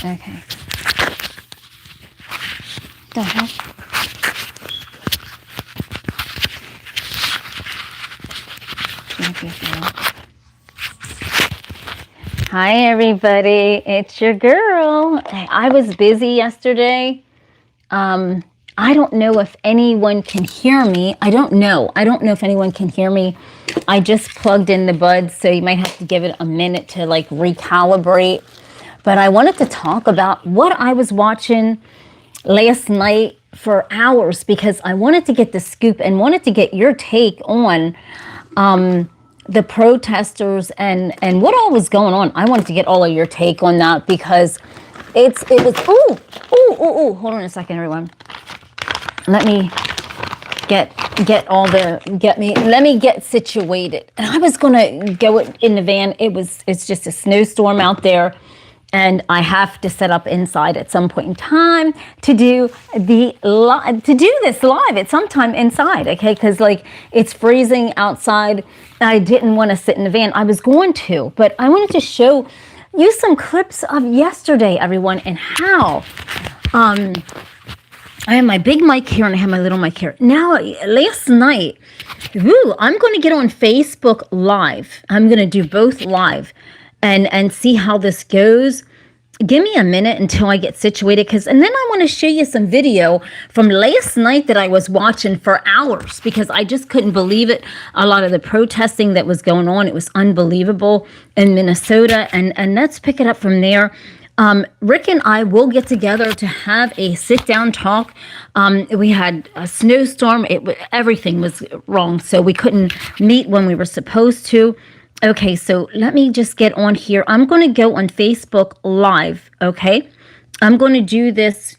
Okay. The heck? Hi everybody, it's your girl. I was busy yesterday. I don't know if anyone can hear me. I don't know if anyone can hear me. I just plugged in the buds, so you might have to give it a minute to like recalibrate. But I wanted to talk about what I was watching last night for hours, because I wanted to get the scoop and wanted to get your take on the protesters and what all was going on. I wanted to get all of your take on that, because it was hold on a second, everyone. Let me let me get situated. And I was gonna go in the van. It's just a snowstorm out there, and I have to set up inside at some point in time to do this live at some time inside, okay? Because like it's freezing outside. I didn't want to sit in the van. I was going to, but I wanted to show you some clips of yesterday, everyone, and how I have my big mic here and I have my little mic here. Now, last night, I'm going to get on Facebook Live. I'm going to do both live and see how this goes. Give me a minute until I get situated, and then I want to show you some video from last night that I was watching for hours, because I just couldn't believe it. A lot of the protesting that was going on, it was unbelievable in Minnesota, and let's pick it up from there. Rick and I will get together to have a sit-down talk. We had a snowstorm. Everything was wrong, so we couldn't meet when we were supposed to. Okay, so let me just get on here. I'm going to go on Facebook Live, okay? I'm going to do this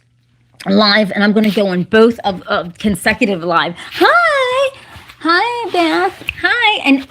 live, and I'm going to go on both of consecutive live. Hi, Beth. Hi. And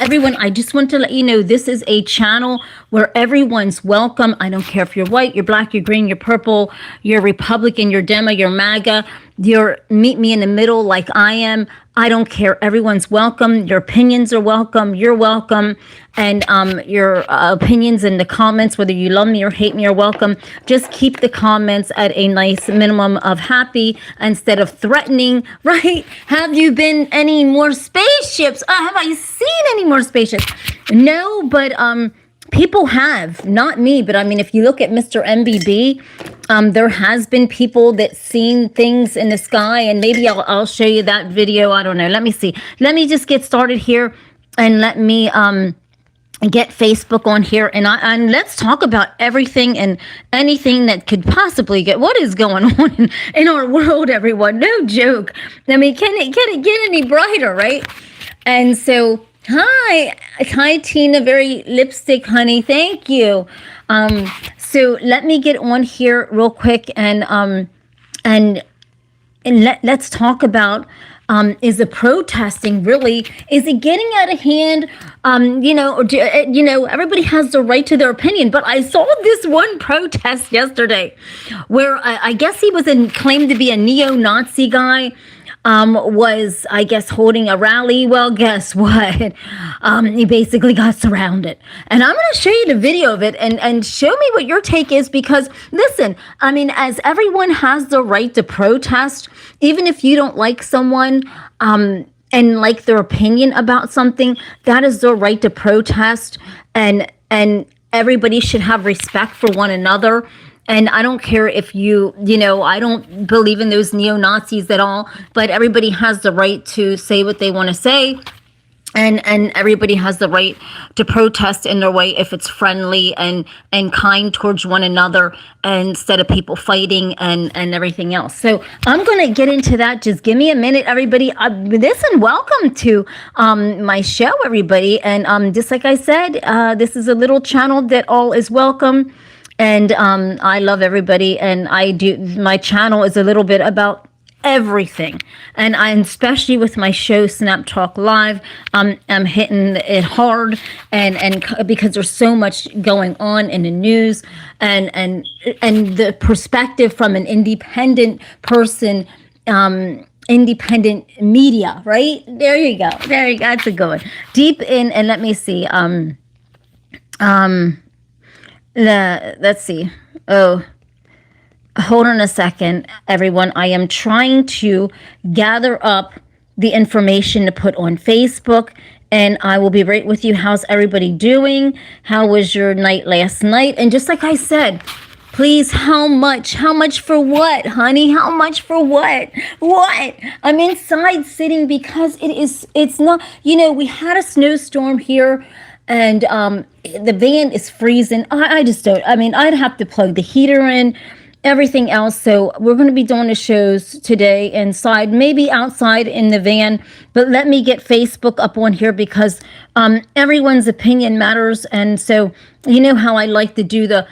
everyone, I just want to let you know, this is a channel where everyone's welcome. I don't care if you're white, you're black, you're green, you're purple, you're Republican, you're Demo, you're MAGA, you're meet me in the middle like I am. I don't care. Everyone's welcome. Your opinions are welcome. You're welcome. And your opinions in the comments, whether you love me or hate me, are welcome. Just keep the comments at a nice minimum of happy instead of threatening, right? Have you been any more spaceships? Have I seen any more spaceships? No, but people have, not me, but I mean, if you look at Mr. MBB, there has been people that seen things in the sky, and maybe I'll show you that video. I don't know. Let me see. Let me just get started here, and let me get Facebook on here, and let's talk about everything and anything that could possibly what is going on in our world, everyone. No joke. I mean, can it get any brighter, right? And so, hi Tina, very lipstick honey, thank you. So let me get on here real quick, and let's talk about is the protesting really, is it getting out of hand? Everybody has the right to their opinion, but I saw this one protest yesterday where I guess he was claimed to be a neo-Nazi guy. Was, I guess, holding a rally. Well, guess what? He basically got surrounded. And I'm going to show you the video of it and show me what your take is, because, listen, I mean, as everyone has the right to protest, even if you don't like someone and like their opinion about something, that is their right to protest. And everybody should have respect for one another. And I don't care if I don't believe in those neo-Nazis at all, but everybody has the right to say what they want to say. And everybody has the right to protest in their way if it's friendly and kind towards one another, instead of people fighting and everything else. So I'm going to get into that. Just give me a minute, everybody. Listen, welcome to my show, everybody. And just like I said, this is a little channel that all is welcome. And I love everybody, and my channel is a little bit about everything, and especially with my show Snap Talk Live, I'm hitting it hard, and because there's so much going on in the news, and the perspective from an independent person, independent media, right? There you go. That's a good one. Deep in, and let me see, let's see. Oh, hold on a second, everyone. I am trying to gather up the information to put on Facebook, and I will be right with you. How's everybody doing? How was your night last night? And just like I said, please, how much? How much for what, honey? How much for what? What? I'm inside sitting because it's not, we had a snowstorm here, and the van is freezing. I just don't, I'd have to plug the heater in, everything else. So we're going to be doing the shows today inside, maybe outside in the van, but let me get Facebook up on here because everyone's opinion matters. And so you know how I like to do the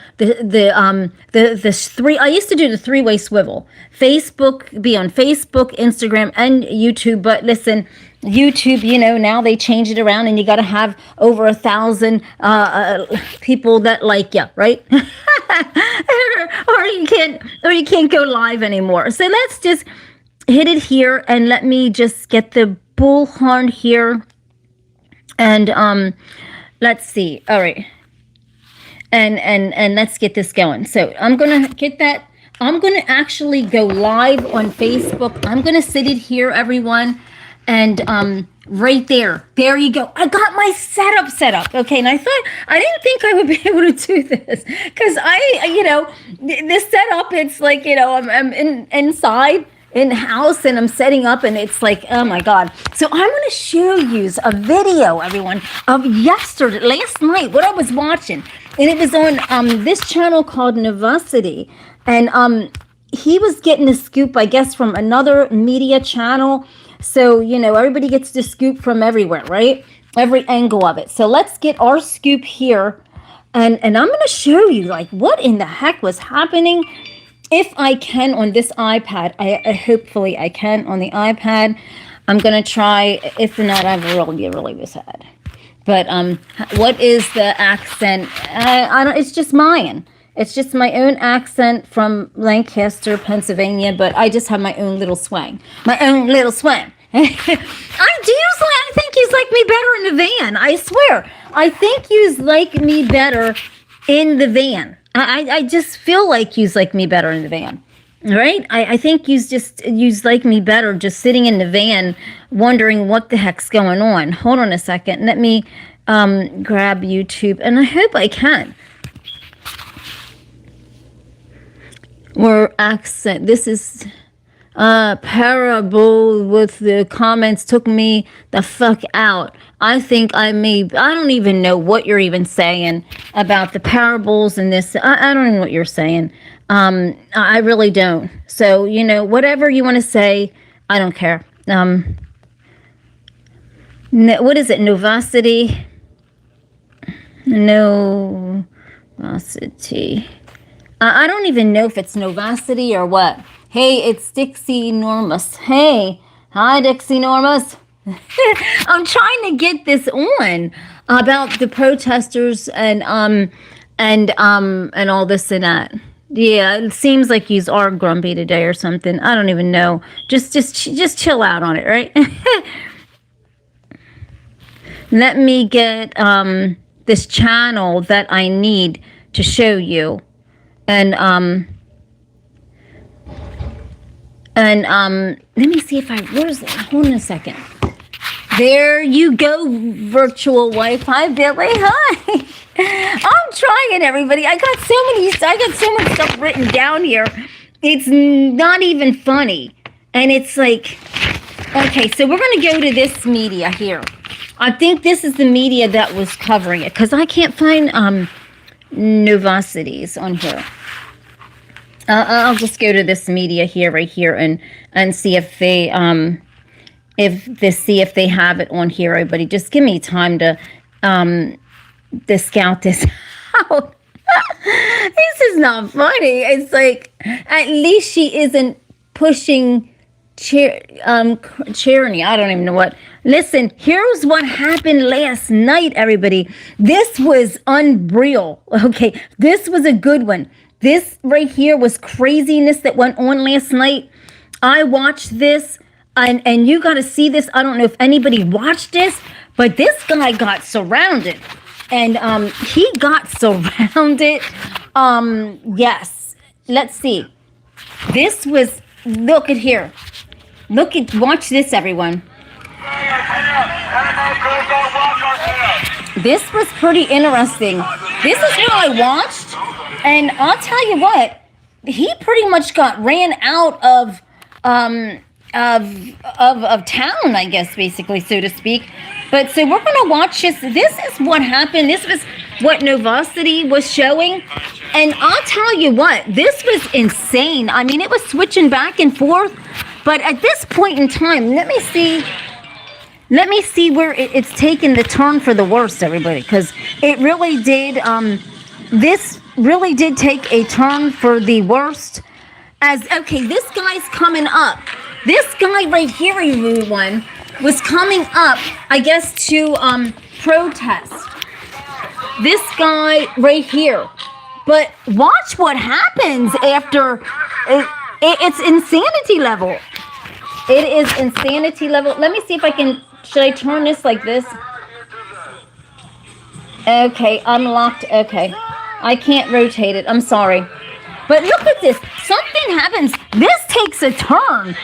three. I used to do the three-way swivel. Facebook, be on Facebook, Instagram, and YouTube. But listen, YouTube, now they change it around, and you got to have over 1,000 people that like you, right? or you can't go live anymore. So let's just hit it here, and let me just get the bullhorn here, and let's see. All right, and let's get this going. So I'm gonna get that. I'm gonna actually go live on Facebook. I'm gonna sit it here, everyone. And right there you go. I got my setup set up. Okay, and I didn't think I would be able to do this because this setup. It's like I'm inside in house, and I'm setting up, and it's like, oh my god. So I'm going to show you a video, everyone, of last night, what I was watching, and it was on this channel called University, and he was getting a scoop, I guess, from another media channel. So, everybody gets the scoop from everywhere, right? Every angle of it. So let's get our scoop here. And I'm going to show you, like, what in the heck was happening. If I can on this iPad, I hopefully I can on the iPad. I'm going to try. If not, I really be sad. But what is the accent? I don't. It's just mine. It's just my own accent from Lancaster, Pennsylvania, but I just have my own little swang. My own little swang. I think you like me better in the van. I swear. I think you like me better in the van. I just feel like you like me better in the van. Right? I think you like me better just sitting in the van wondering what the heck's going on. Hold on a second. Let me grab YouTube, and I hope I can. Or accent. This is parable with the comments took me the fuck out. I think I don't even know what you're even saying about the parables and this. I don't know what you're saying. I really don't. So, whatever you want to say, I don't care. What is it? Novacity? Novacity. I don't even know if it's Novacity or what. Hey, it's Dixie Normus. Hey, hi Dixie Normus. I'm trying to get this on about the protesters and all this and that. Yeah, it seems like you are grumpy today or something. I don't even know. Just chill out on it, right? Let me get this channel that I need to show you. And let me see if hold on a second. There you go, virtual wife. Hi, Billy. Hi. I'm trying, everybody. I got so much stuff written down here. It's not even funny. And it's like, okay, so we're going to go to this media here. I think this is the media that was covering it, because I can't find Novacities on here. I'll just go to this media here, right here, and see if they see if they have it on here. Everybody, just give me time to scout this out. This is not funny. It's like, at least she isn't pushing tyranny. I don't even know what. Listen, here's what happened last night, everybody. This was unreal. Okay, this was a good one. This right here was craziness that went on last night. I watched this, and you got to see this. I don't know if anybody watched this, but this guy got surrounded. and he got surrounded. Yes, let's see. This was, look at here. Watch this, everyone. This was pretty interesting. This is what I watched, and I'll tell you what, he pretty much got ran out of town, I guess, basically, so to speak. But so we're gonna watch this. This is what happened. This was what Novosity was showing, and I'll tell you what, this was insane. I mean, it was switching back and forth. But at this point in time, let me see where it's taken the turn for the worst, everybody, because it really did. This really did take a turn for the worst. Okay, this guy's coming up. This guy right here, everyone, was coming up, I guess, to protest. This guy right here. But watch what happens after. It's insanity level. It is insanity level. Let me see if I can. Should I turn this like this? Okay, unlocked. Okay. I can't rotate it. I'm sorry. But look at this. Something happens. This takes a turn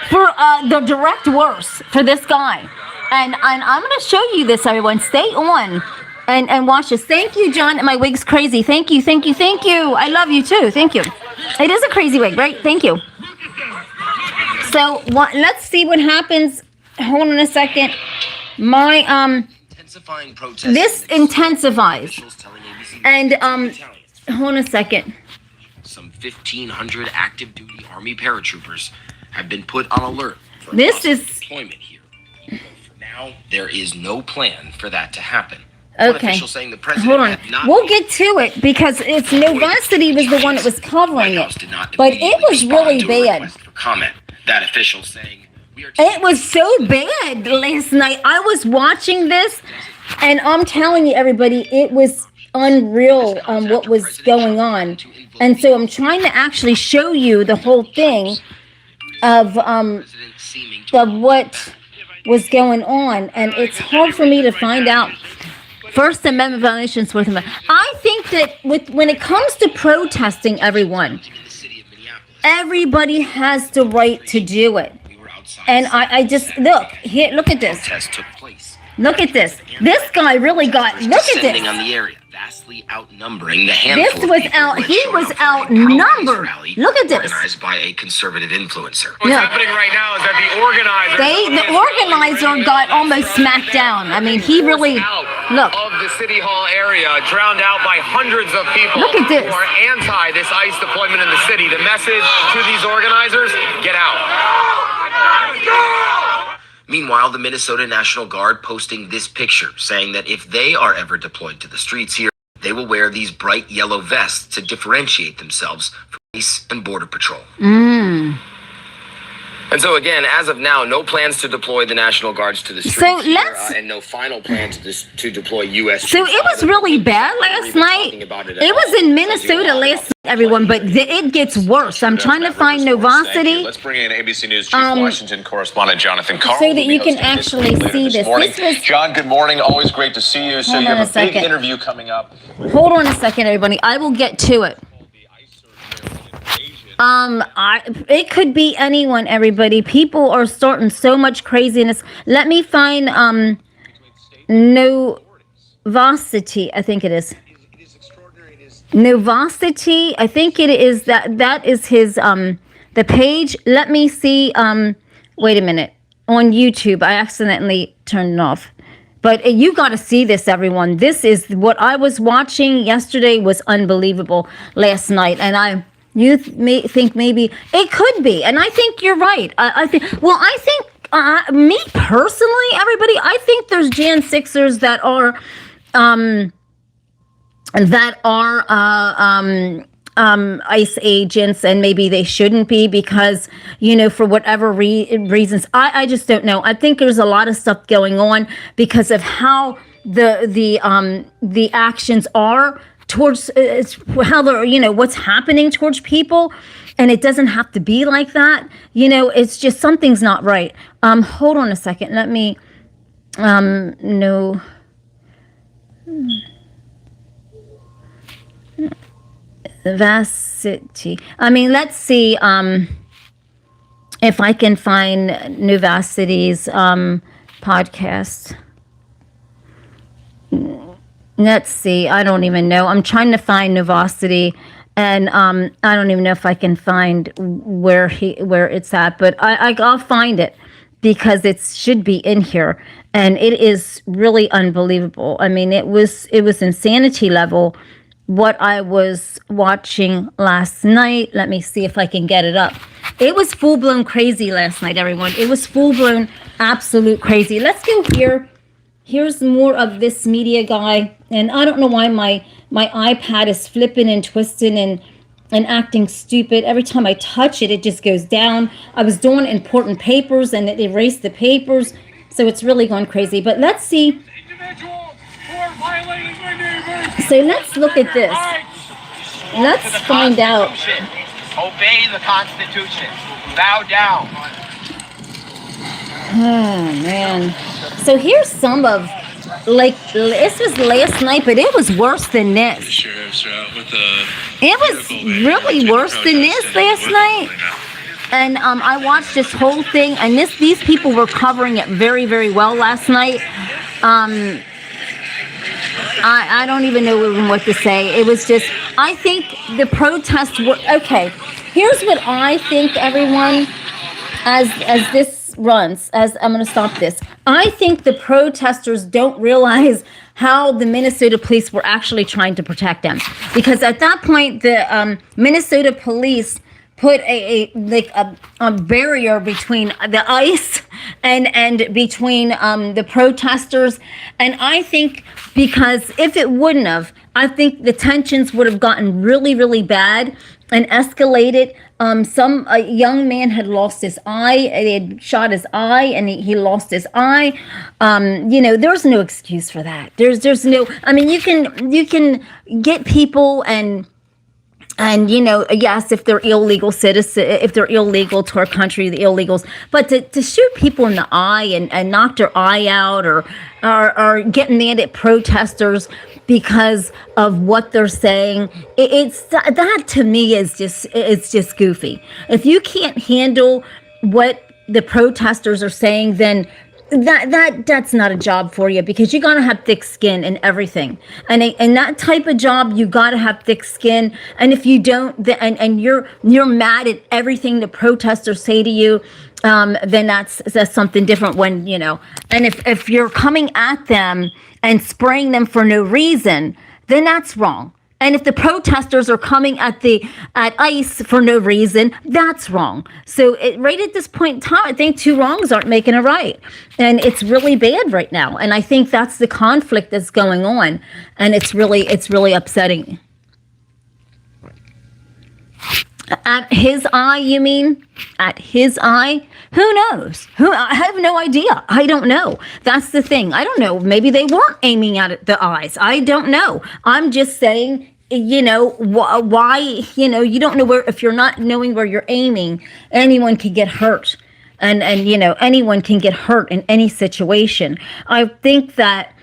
for the direct worst for this guy. And I'm going to show you this, everyone. Stay on and watch this. Thank you, John. My wig's crazy. Thank you. I love you, too. Thank you. It is a crazy wig, right? Thank you. So let's see what happens. Hold on a second. Intensifying protests. This intensifies. And hold on a second. Some 1,500 active duty Army paratroopers have been put on alert for this is deployment here. For now, there is no plan for that to happen. Okay. Saying the president hold on. We'll get to it because it's Novosity was the one that was covering it. But it was really bad. For comment. That official saying it was so bad last night. I was watching this, and I'm telling you, everybody, it was unreal what was going on. And so I'm trying to actually show you the whole thing of what was going on, and it's hard for me to find out. First Amendment violations worth of money. I think that when it comes to protesting, everybody has the right to do it. And I just look at this. Look at this. This guy really got. Look at this. On the area, vastly outnumbering the handful. This was out. He was outnumbered. Look at this. Organized by a conservative influencer. What's happening right now is that the organizer got almost smacked down. I mean, he really look of the city hall area, drowned out by hundreds of people. Look at this. Who are anti this ICE deployment in the city. The message to these organizers: get out. Meanwhile, the Minnesota National Guard posting this picture, saying that if they are ever deployed to the streets here, they will wear these bright yellow vests to differentiate themselves from police and border patrol. And so again, as of now, no plans to deploy the National Guards to the streets and no final plans to deploy U.S. So it was really bad last night. It was in Minnesota last night, everyone, but it gets worse. I'm trying to find Novosity. Let's bring in ABC News Chief Washington correspondent Jonathan Carl. So that you can actually see this. John, good morning. Always great to see you. So you have a big interview coming up. Hold on a second, everybody. I will get to it. It could be anyone, everybody. People are starting so much craziness. Let me find Novosity, I think it is. Novosity, I think it is that is his the page. Let me see. Wait a minute. On YouTube, I accidentally turned it off. But you got to see this, everyone. This is what I was watching yesterday was unbelievable last night, and you may think maybe it could be, and I think you're right. I think me personally, everybody, I think there's Jan 6ers that are ICE agents, and maybe they shouldn't be because, for whatever reasons, I just don't know. I think there's a lot of stuff going on because of how the actions are towards how they're, what's happening towards people, and it doesn't have to be like that. It's just something's not right. Hold on a second. Let me Vacity. I mean, let's see if I can find Nuvacity's podcast. Let's see. I don't even know. I'm trying to find Nuvacity, and I don't even know if I can find where it's at. But I'll find it because it should be in here, and it is really unbelievable. I mean, it was insanity level. What I was watching last night. Let me see if I can get it up. It was full-blown crazy last night, everyone. It was full-blown absolute crazy. Let's go here. Here's more of this media guy. And I don't know why my iPad is flipping and twisting and acting stupid. Every time I touch it, it just goes down. I was doing important papers and it erased the papers. So it's really going crazy. But let's see. So let's look at this. Let's find out. Obey the Constitution. Bow down. Oh, man. So here's some of, like, this was last night, but it was worse than this. It was really worse than this last night. And I watched this whole thing, and these people were covering it very, very well last night. I don't even know even what to say. It was just, I think the protests were, okay, here's what I think, everyone, as this runs, as I'm going to stop this. I think the protesters don't realize how the Minnesota police were actually trying to protect them. Because at that point, the Minnesota police put a barrier between the ICE and between the protesters. And I think because if it wouldn't have, I think the tensions would have gotten really, really bad and escalated. Some young man had lost his eye. They had shot his eye, and he lost his eye. There's no excuse for that. There's no. I mean, you can get people and yes, if they're illegal citizens, if they're illegal to our country, the illegals, but to shoot people in the eye and knock their eye out or get mad at protesters because of what they're saying, it's that to me is just goofy. If you can't handle what the protesters are saying, then that's not a job for you, because you gotta have thick skin and everything. And that type of job, you gotta have thick skin. And if you don't, and you're mad at everything the protesters say to you, then that's something different. When and if you're coming at them and spraying them for no reason, then that's wrong. And if the protesters are coming at ICE for no reason, that's wrong. So right at this point in time, I think two wrongs aren't making a right. And it's really bad right now. And I think that's the conflict that's going on. And it's really upsetting. At his eye, you mean? At his eye? Who knows? I have no idea. I don't know. That's the thing. I don't know. Maybe they weren't aiming at the eyes. I don't know. I'm just saying, why, you don't know where, if you're not knowing where you're aiming, anyone can get hurt. And anyone can get hurt in any situation. I think that,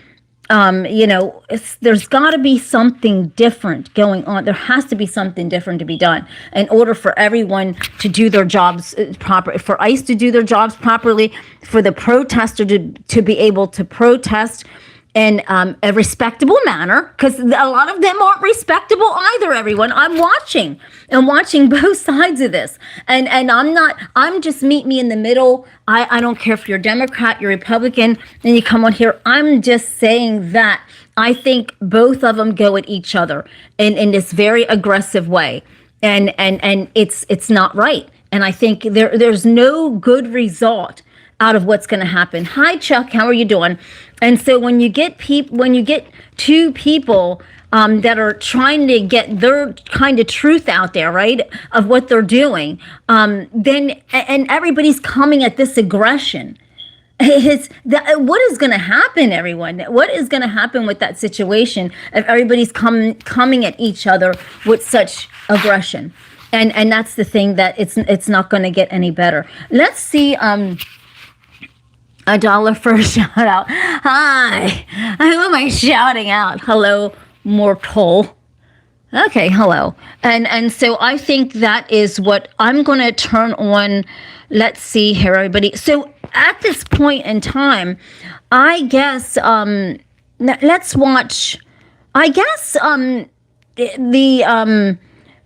there's got to be something different going on. There has to be something different to be done in order for everyone to do their jobs properly, for ICE to do their jobs properly, for the protester to be able to protest in a respectable manner, because a lot of them aren't respectable either, everyone. I'm watching both sides of this. And I'm just meet me in the middle. I don't care if you're Democrat, you're Republican, and you come on here. I'm just saying that I think both of them go at each other in this very aggressive way. And it's not right. And I think there's no good result out of what's going to happen. Hi, Chuck. How are you doing? And so when you get two people that are trying to get their kind of truth out there, right, of what they're doing, then everybody's coming at this aggression. What is going to happen, everyone? What is going to happen with that situation if everybody's coming at each other with such aggression? And that's the thing, that it's not going to get any better. Let's see. $1 for a shout out. Hi. Who am I shouting out? Hello, mortal. Okay, hello. And so I think that is what I'm going to turn on. Let's see here, everybody. So at this point in time, I guess let's watch. I guess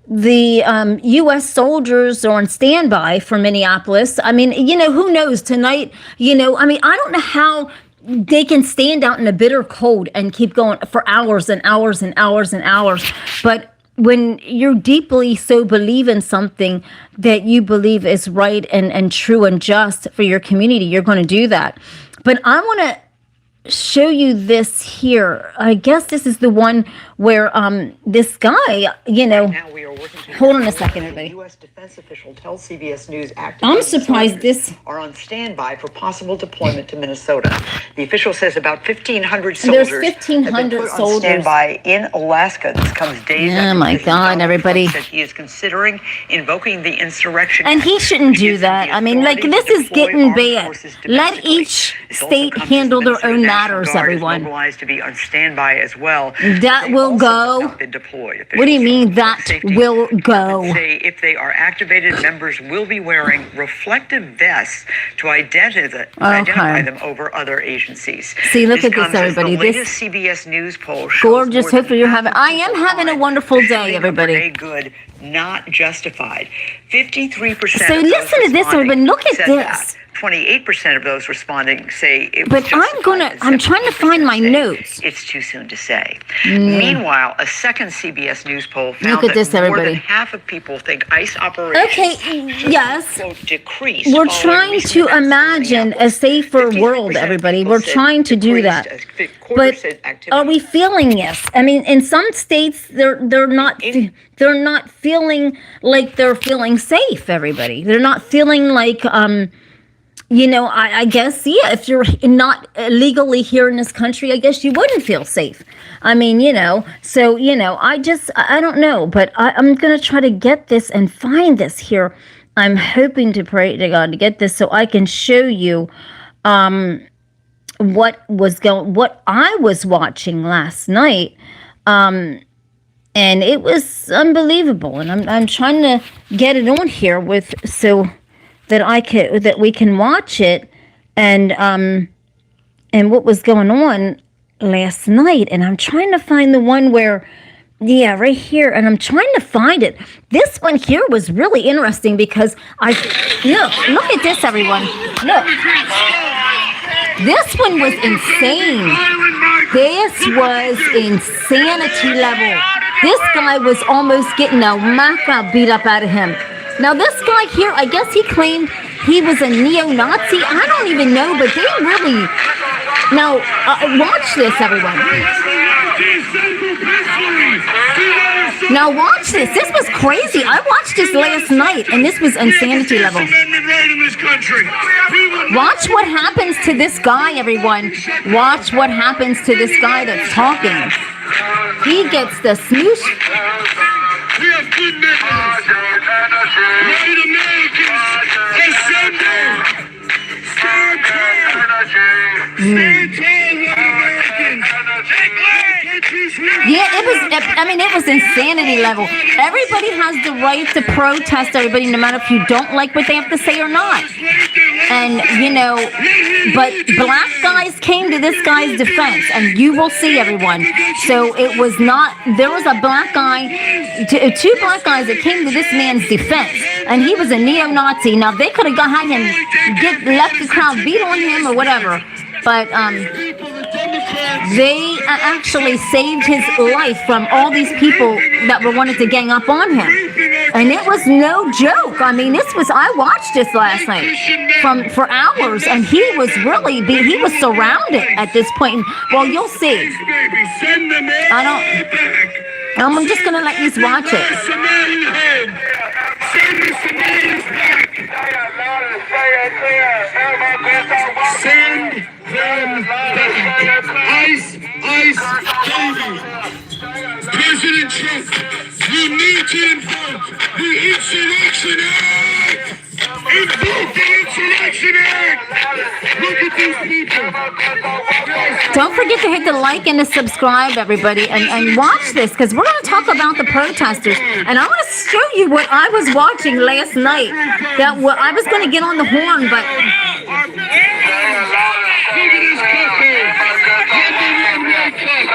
the U.S. soldiers are on standby for Minneapolis. I mean, who knows tonight? I don't know how they can stand out in the bitter cold and keep going for hours and hours and hours and hours. But when you're deeply so believe in something that you believe is right and true and just for your community, you're going to do that. But I want to show you this here. I guess this is the one where this guy, Now we are working to hold on a second, everybody. U.S. defense official tells CBS News active I'm surprised this are on standby for possible deployment to Minnesota. The official says about 1,500 soldiers There's have 1,500 been put soldiers. on standby in Alaska. This comes days Oh after my President God, Donald everybody. Trump said he is considering invoking the insurrection. And he Act, shouldn't which do gives him that. the I mean, like, authority this to is deploy getting armed bad. forces Let domestically. each This also state comes as handle the their Minnesota own National matters, Guard is everyone. mobilized to be on standby as well. That They will also go. have not been deployed. What do you Officials mean from that safety will go? say if they are activated, members will be wearing reflective vests to identify them over other agencies. See, look at this, comes as everybody. The This latest CBS News poll shows gorgeous. more than Hopefully you're half having. of I am people having a find wonderful the day, shooting of everybody. Renee Good not justified. 53%. So of those listen to this, responding everybody. Look at said this. that. 28% of those responding say it was But justified, I'm trying to and find my 17% say notes. It's too soon to say. Meanwhile, a second CBS News poll found Look at this, that more everybody. than half of people think ICE operations Okay, yes. quote, decrease. We're following trying recent to events in imagine a Minneapolis. safer 53% world, of everybody. people We're said trying to do that. decreased, a quarter But said activity. are we feeling this? I mean, in some states, they're not feeling like they're feeling safe. Everybody, they're not feeling like I guess, yeah, if you're not legally here in this country, I guess you wouldn't feel safe. I mean, so, I don't know, but I'm going to try to get this and find this here. I'm hoping to pray to God to get this so I can show you what I was watching last night. And it was unbelievable. And I'm trying to get it on here that we can watch it and what was going on last night. And I'm trying to find the one where, yeah, right here. And I'm trying to find it. This one here was really interesting because look at this, everyone. Look. This one was insane. This was insanity level. This guy was almost getting a maca beat up out of him. Now, this guy here, I guess he claimed he was a neo-Nazi. I don't even know, but they really... Now, watch this, everyone. Now, watch this. This was crazy. I watched this last night, and this was insanity level. Watch what happens to this guy, everyone. Watch what happens to this guy that's talking. He gets the smoosh... We have good neighbors. White Americans, assemble. Stand tall. Stand tall, white Americans. Yeah, it was insanity level. Everybody has the right to protest, everybody, no matter if you don't like what they have to say or not. And, but black guys came to this guy's defense, and you will see, everyone. So it was not, there was a black guy, two black guys that came to this man's defense, and he was a neo-Nazi. Now, they could have had him let the crowd beat on him or whatever, but they actually saved his life from all these people that were wanted to gang up on him. And it was no joke. I mean, I watched this last night for hours, and he was surrounded at this point. Well, you'll see. I'm just going to let you watch it. Send them back. ICE, baby. President Trump, you need to invoke the Insurrection Act. Invoke the Insurrection listening. Look at these people. Don't forget to hit the like and the subscribe, everybody, and watch this, because we're going to talk about the protesters. And I want to show you what I was watching last night. That I was going to get on the horn, but...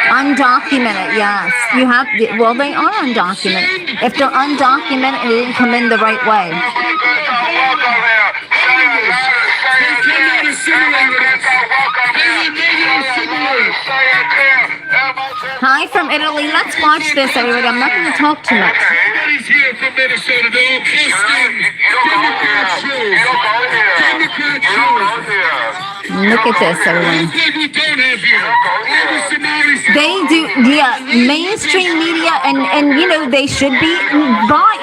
Undocumented, yes. You have, well, they are undocumented. If they're undocumented, it didn't come in the right way. Hi from Italy. Let's watch this, everybody. I'm not going to talk too much. Everybody's here from Minnesota. They're all posting Democrat shows. Democrat shows. Look at this, everyone. They do, yeah, mainstream media, and you know, they should be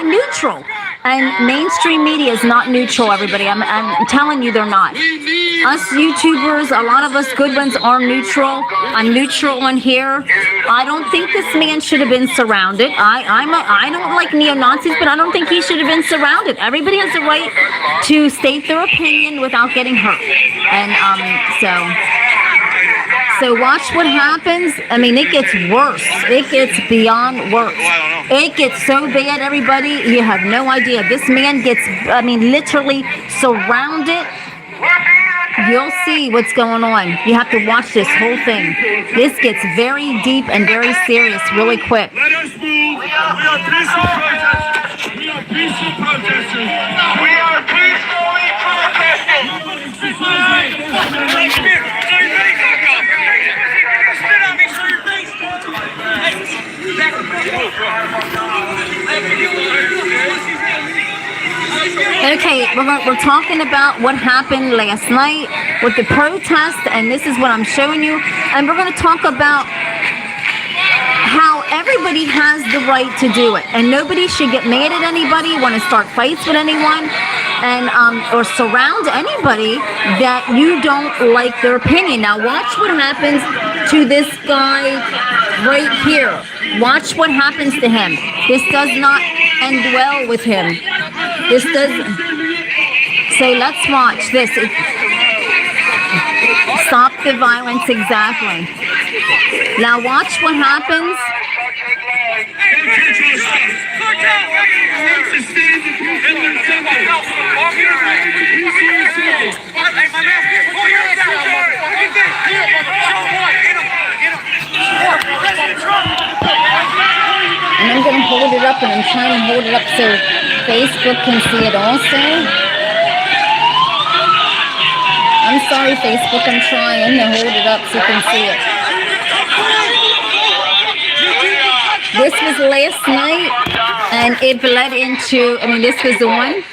neutral. And mainstream media is not neutral, everybody. I'm telling you, they're not. Us YouTubers, a lot of us good ones are neutral. I'm neutral on here. I don't think this man should have been surrounded. I don't like neo-Nazis, but I don't think he should have been surrounded. Everybody has the right to state their opinion without getting hurt. And so watch what happens. I mean, it gets worse. It gets beyond worse. It gets so bad, everybody, you have no idea. This man gets, I mean, literally surrounded. You'll see what's going on. You have to watch this whole thing. This gets very deep and very serious really quick. Let us move. We are peaceful protesters. We are peaceful protesters. We are peacefully protesting. Spit on me, show your face. Okay, we're talking about what happened last night with the protest, and this is what I'm showing you. And we're going to talk about how everybody has the right to do it, and nobody should get mad at anybody, want to start fights with anyone, and or surround anybody that you don't like their opinion. Now watch what happens to this guy right here. Watch what happens to him. This does not end well with him. This does. So let's watch this. Stop the violence, exactly. Now watch what happens. And I'm going to hold it up, and I'm trying to hold it up so Facebook can see it also. I'm sorry, Facebook, I'm trying to hold it up so you can see it. This was last night, and it bled into, I mean, this was the one.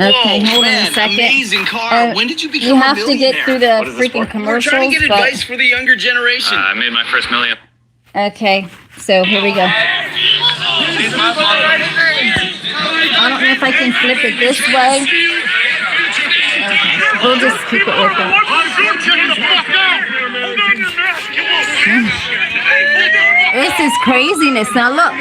Okay, hold on a second. Amazing car. When did you become You have to get through the freaking commercials. We're trying to get advice for the younger generation. I made my first million. Okay, so here we go. I don't know if I can flip it this way. Okay, we'll just keep it with it. This is craziness. Now look.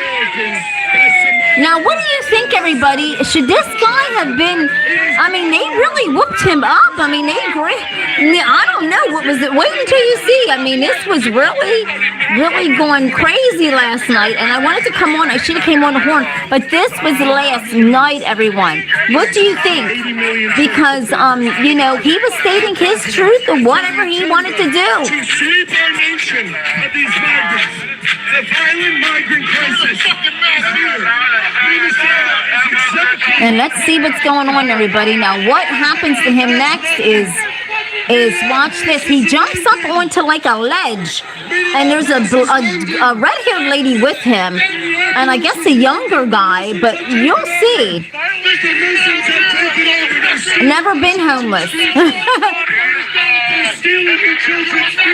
Now, what do you think, everybody? Should this guy have been, I mean, they really whooped him up. I mean, I don't know. What was it? Wait until you see. I mean, this was really going crazy last night. And I wanted to come on. I should have came on the horn. But this was last night, everyone. What do you think? Because, you know, he was stating his truth of whatever he wanted to do. To sweep our nation of these migrants. The violent migrant crisis is here. And let's see what's going on, everybody. Now, what happens to him next is watch this. He jumps up onto like a ledge, and there's a red-haired lady with him, and I guess a younger guy, but you'll see. Never been homeless.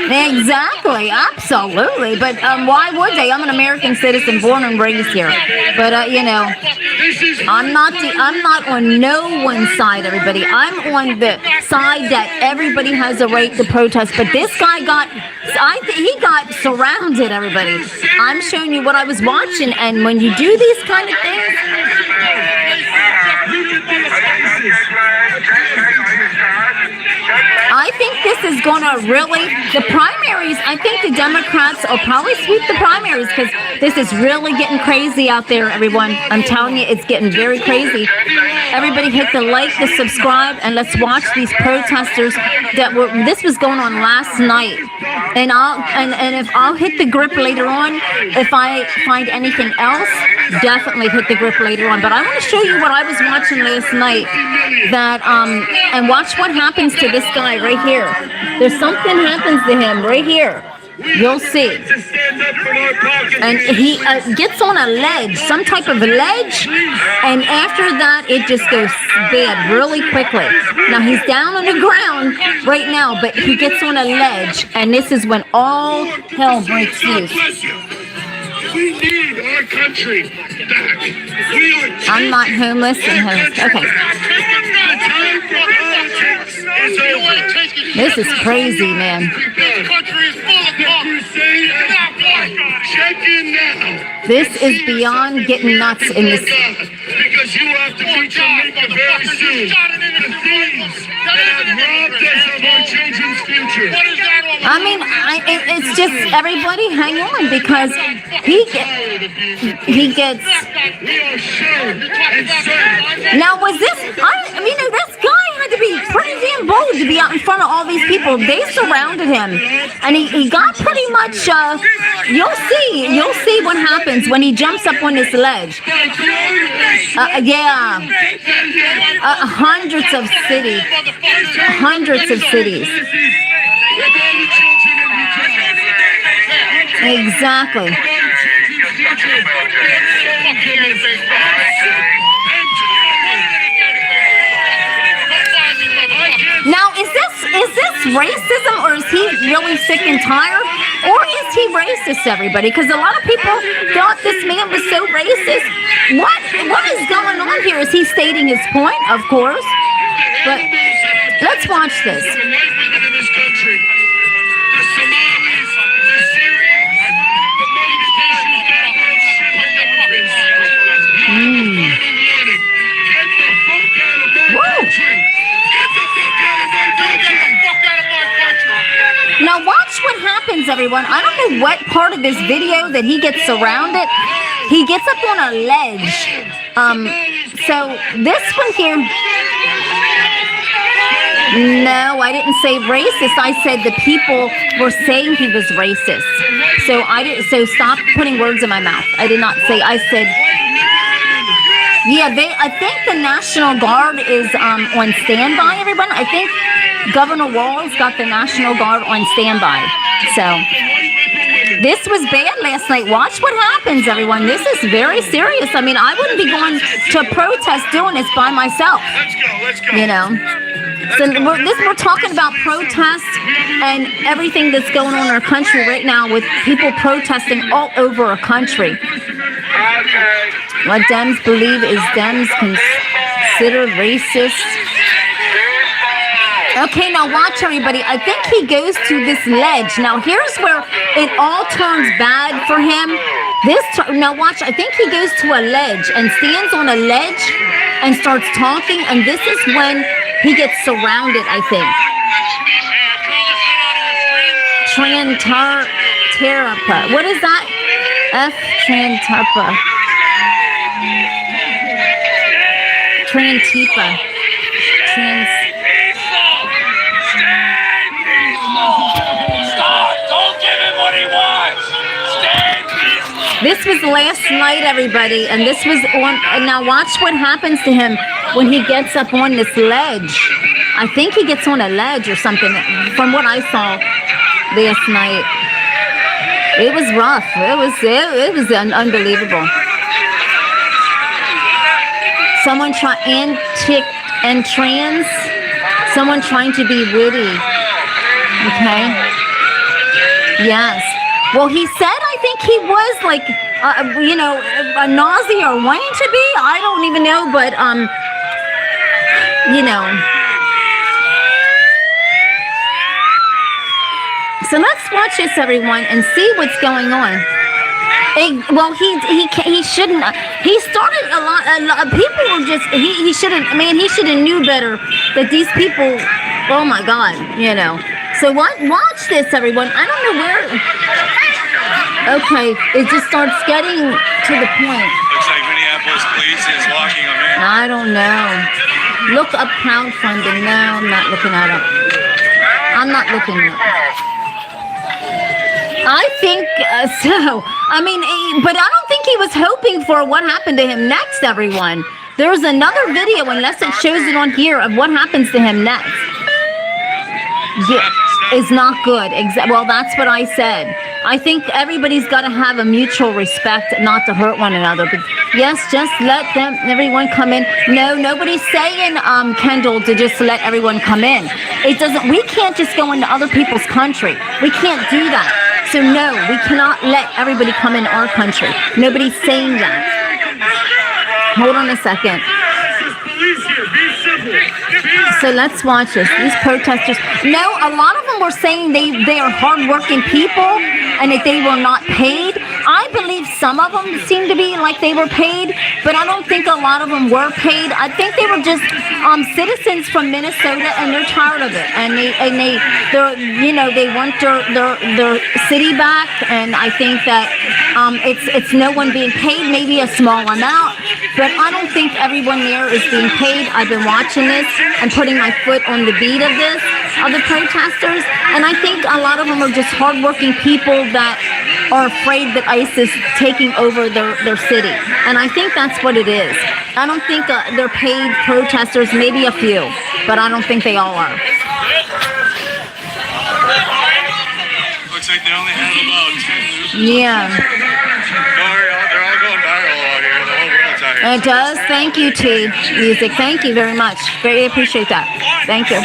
Exactly, absolutely. But why would they? I'm an American citizen, born and raised here. But you know, I'm not on no one side, everybody. I'm on the side that everybody has a right to protest. But this guy he got surrounded, everybody. I'm showing you what I was watching, and when you do these kind of things. going to really, the primaries, I think the Democrats will probably sweep the primaries because this is really getting crazy out there, everyone. I'm telling you, it's getting very crazy. Everybody hit the like, the subscribe, and let's watch these protesters this was going on last night. And if I'll hit the grip later on, if I find anything else, definitely hit the grip later on. But I want to show you what I was watching last night and watch what happens to this guy right here. There's something happens to him right here. You'll see. And he gets on a ledge, some type of a ledge, and after that, it just goes bad really quickly. Now, he's down on the ground right now, but he gets on a ledge, and this is when all hell breaks loose. We need our country back. I'm not homeless and homeless. Okay. This is crazy, man. This country is full of check in now. This is beyond getting nuts in this. Because you have to be Jamaica very soon. The thieves that have robbed us of our children's future. I mean, it's just everybody hang on because he gets. Now, was this? I mean, this guy had to be pretty damn bold to be out in front of all these people. They surrounded him, and he got pretty much. You'll see what happens when he jumps up on this ledge. Yeah, hundreds of cities. Exactly. Now, is this racism, or is he really sick and tired, or is he racist, everybody? Because a lot of people thought this man was so racist. What is going on here? Is he stating his point? Of course. But let's watch this. Now watch what happens, everyone. I don't know what part of this video that he gets surrounded. He gets up on a ledge. So this one here. No, I didn't say racist. I said the people were saying he was racist. So so stop putting words in my mouth. I did not say. I said. Yeah, I think the National Guard is on standby, everyone. I think Governor Walz got the National Guard on standby. So this was bad last night. Watch what happens, everyone. This is very serious. I mean, I wouldn't be going to a protest doing this by myself. Let's go. You know. So we're talking about protests and everything that's going on in our country right now with people protesting all over our country. What Dems believe is Dems consider racist. Okay, now watch, everybody. I think he goes to this ledge. Now, here's where it all turns bad for him. Now, watch. I think he goes to a ledge and stands on a ledge and starts talking. And this is when he gets surrounded, I think. Trantarpa. What is that? Trantarpa. Trantipa. Stop! Don't give him what he wants! Stand peaceful! This was last night, everybody, and this was on. And now watch what happens to him when he gets up on this ledge. I think he gets on a ledge or something. From what I saw last night, it was rough. It was unbelievable. Someone someone trying to be witty. Okay. Yes. Well, he said, I think he was like, a Nazi or wanting to be. I don't even know, but, So let's watch this, everyone, and see what's going on. He shouldn't. He started a lot. People were just. He shouldn't. Man, he should have knew better that these people. Oh my God, So watch this, everyone. I don't know where. Okay, it just starts getting to the point. Looks like Minneapolis police is locking them in. I don't know. Look up crowdfunding. No, I'm not looking at it. I'm not looking at it. I think so. I mean, but I don't think he was hoping for what happened to him next, everyone. There's another video, unless it shows it on here, of what happens to him next. Yeah, it's not good. Well, that's what I said. I think everybody's got to have a mutual respect, not to hurt one another. But yes, just let everyone come in. No, nobody's saying, Kendall, to just let everyone come in. It doesn't. We can't just go into other people's country. We can't do that. So no, we cannot let everybody come in our country. Nobody's saying that. Hold on a second. So let's watch this. These protesters. No, a lot of them were saying they are hardworking people and that they were not paid. I believe some of them seem to be like they were paid, but I don't think a lot of them were paid. I think they were just citizens from Minnesota, and they're tired of it, and they want their city back. And I think that it's no one being paid, maybe a small amount, but I don't think everyone there is being paid. I've been watching this and putting my foot on the beat of the protesters, and I think a lot of them are just hardworking people that are afraid that ICE is taking over their city, and I think that's what it is. I don't think they're paid protesters, maybe a few, but I don't think they all are. Looks like they only have about 10 losers. Yeah. They're all going viral out here. The whole world's out here. It does. Thank you, T Music. Thank you very much. Very appreciate that. Thank you.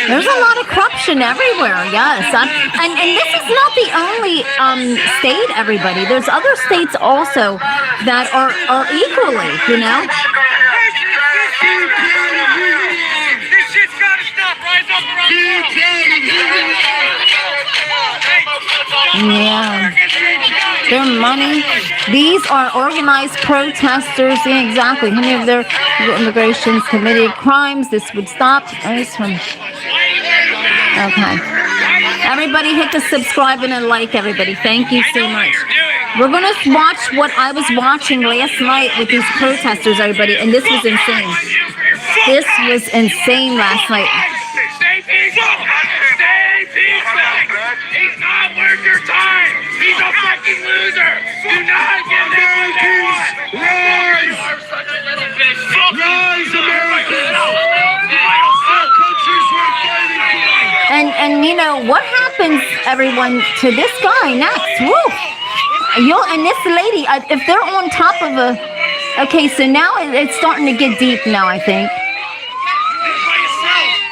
There's a lot of corruption everywhere. Yes, and this is not the only state. Everybody, there's other states also that are equally. You know. This shit's gotta stop. Rise up around Yeah. Their money. These are organized protesters. Yeah, exactly. Many of their immigrations committed crimes. This would stop. Okay. Everybody hit the subscribe and a like, everybody. Thank you so much. We're going to watch what I was watching last night with these protesters, everybody, and this was insane. This was insane last night. Stay peaceful! Stay peaceful! He's not worth your time! He's a fucking loser! Do not give him what they want! Rise! Rise, Americans! Our country's worth fighting for! And you know, what happens, everyone, to this guy next? Woo! And this lady, if they're on top of a... Okay, so now it's starting to get deep now, I think.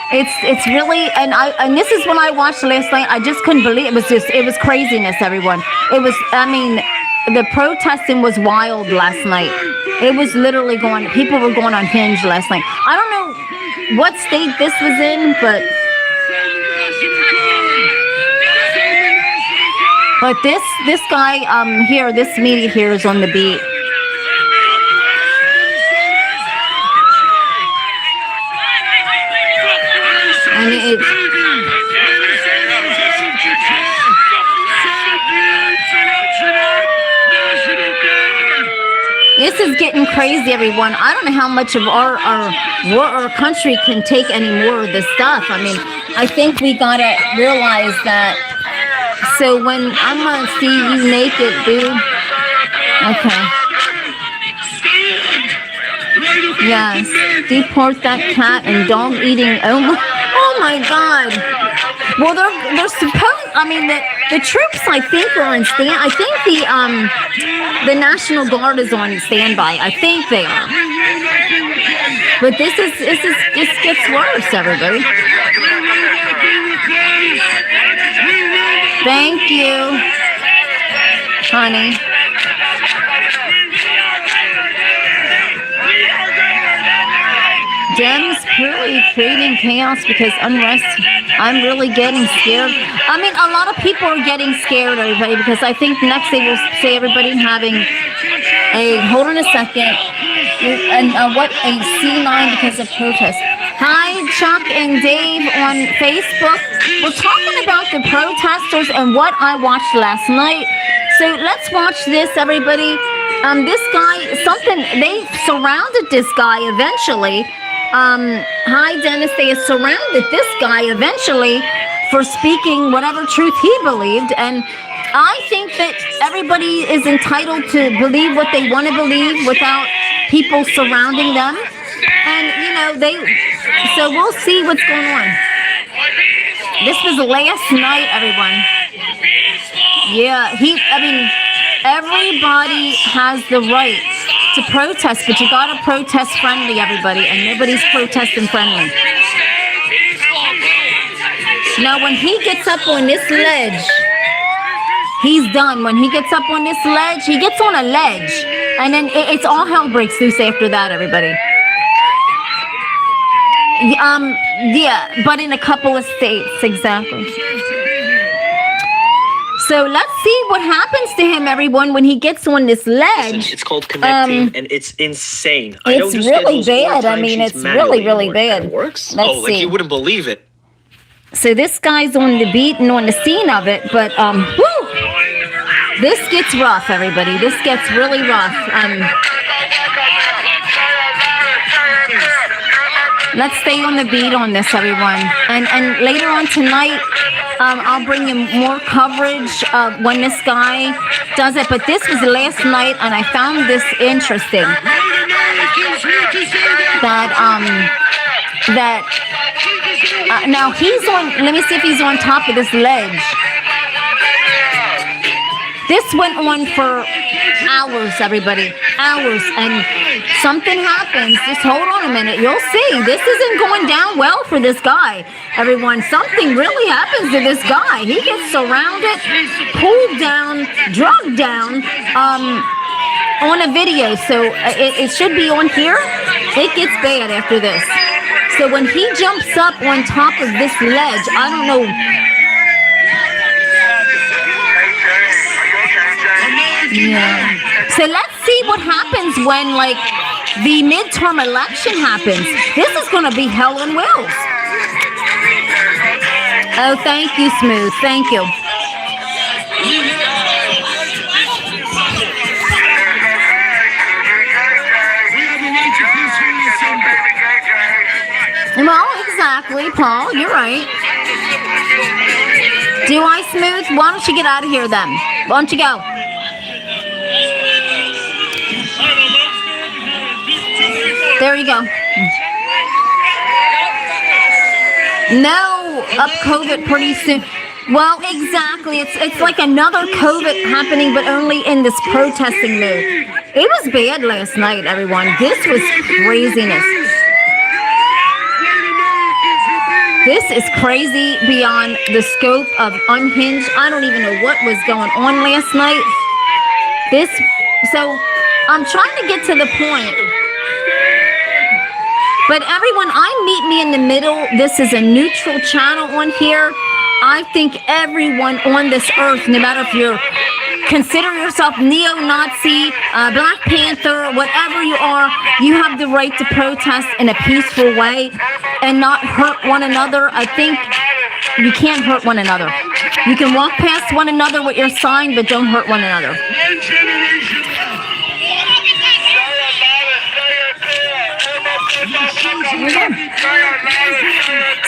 It's really, and this is when I watched last night, I just couldn't believe it was craziness, everyone. It was, I mean, the protesting was wild last night. It was literally people were going on hinge last night. I don't know what state this was in, but this guy here, this media here is on the beat. And this is getting crazy, everyone. I don't know how much of our country can take any more of this stuff. I mean, I think we gotta realize that. So when I'm gonna see you naked, dude. Okay. Yes. Deport that cat and dog eating. Oh my God. Well, they're supposed. I mean, the troops, I think, are on stand. I think the National Guard is on standby. I think they are. But this gets worse, everybody. Thank you, honey. Dems clearly creating chaos because unrest. I'm really getting scared. I mean, a lot of people are getting scared, everybody, because I think next they will say everybody having hold on a second. And what a C9 because of protest. Hi, Chuck and Dave on Facebook. We're talking about the protesters and what I watched last night. So let's watch this, everybody. This guy, they surrounded this guy eventually. Hi, Dennis. They surrounded this guy eventually for speaking whatever truth he believed. And I think that everybody is entitled to believe what they want to believe without people surrounding them. And, so we'll see what's going on. This was last night, everyone. Yeah, everybody has the right to protest, but you gotta protest friendly, everybody, and nobody's protesting friendly. Now, when he gets up on this ledge, he's done. When he gets up on this ledge, he gets on a ledge, and then it's all hell breaks loose after that, everybody. Yeah, but in a couple of states, exactly. So let's see what happens to him, everyone, when he gets on this ledge. It's called connecting, and it's insane. It's really bad. I mean, it's really, really bad. It works? Let's see. You wouldn't believe it. So this guy's on the beat and on the scene of it, but this gets rough, everybody. This gets really rough. Let's stay on the beat on this, everyone. And later on tonight, I'll bring you more coverage when this guy does it. But this was last night, and I found this interesting. Now he's on. Let me see if he's on top of this ledge. This went on for hours, everybody, hours, and something happens. Just hold on a minute. You'll see. This isn't going down well for this guy, everyone. Something really happens to this guy. He gets surrounded, pulled down, drugged down on a video. So it should be on here. It gets bad after this. So when he jumps up on top of this ledge, I don't know. Yeah. So let's see what happens when, the midterm election happens. This is going to be hell on wheels. Oh, thank you, Smooth. Thank you. Well, exactly, Paul. You're right. Do I, Smooth? Why don't you get out of here then? Why don't you go? There you go. No, up COVID pretty soon. Well, exactly. It's like another COVID happening, but only in this protesting mood. It was bad last night, everyone. This was craziness. This is crazy beyond the scope of unhinged. I don't even know what was going on last night. So I'm trying to get to the point. But everyone, meet me in the middle. This is a neutral channel on here. I think everyone on this earth, no matter if you consider yourself neo-Nazi, Black Panther, whatever you are, you have the right to protest in a peaceful way and not hurt one another. I think you can't hurt one another. You can walk past one another with your sign, but don't hurt one another.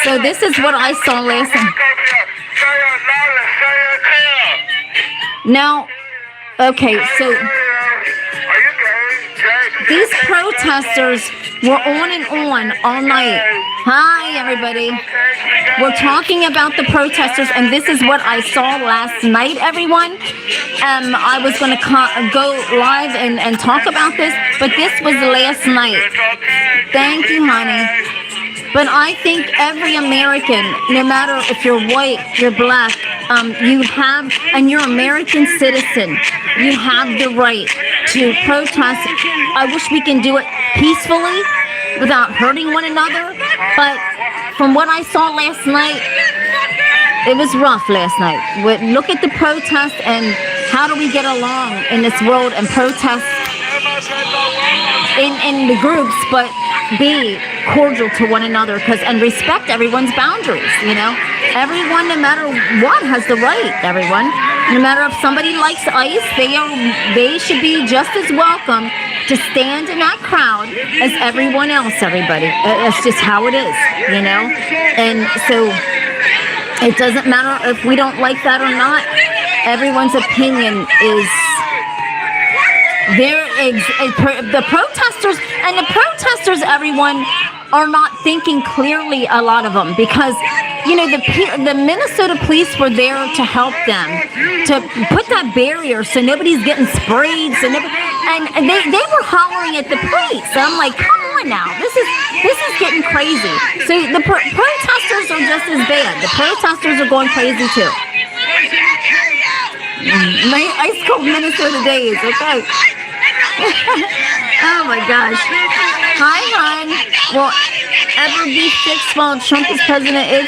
So this is what I saw last night. Now, okay, so these protesters were on and on all night. Hi, everybody. We're talking about the protesters, and this is what I saw last night, everyone. I was going to go live and talk about this, but this was last night. Thank you, honey. But I think every American, no matter if you're white, you're black, you have, and you're American citizen, you have the right to protest. I wish we can do it peacefully without hurting one another. But from what I saw last night, it was rough last night. Look at the protest and how do we get along in this world and protest in the groups, but be cordial to one another and respect everyone's boundaries. You know, everyone, no matter what, has the right. Everyone, no matter if somebody likes ice, they should be just as welcome to stand in that crowd as everyone else. Everybody, that's just how it is. You know, and so it doesn't matter if we don't like that or not. Everyone's opinion is. The protesters, everyone, are not thinking clearly, a lot of them, because, you know, the Minnesota police were there to help them, to put that barrier so nobody's getting sprayed, and they were hollering at the police. So I'm like, come on now, this is getting crazy. So the protesters are just as bad. The protesters are going crazy too. My ice cold Minnesota days, okay. Oh my gosh. Hi, hon. Will ever be fixed while Trump is president?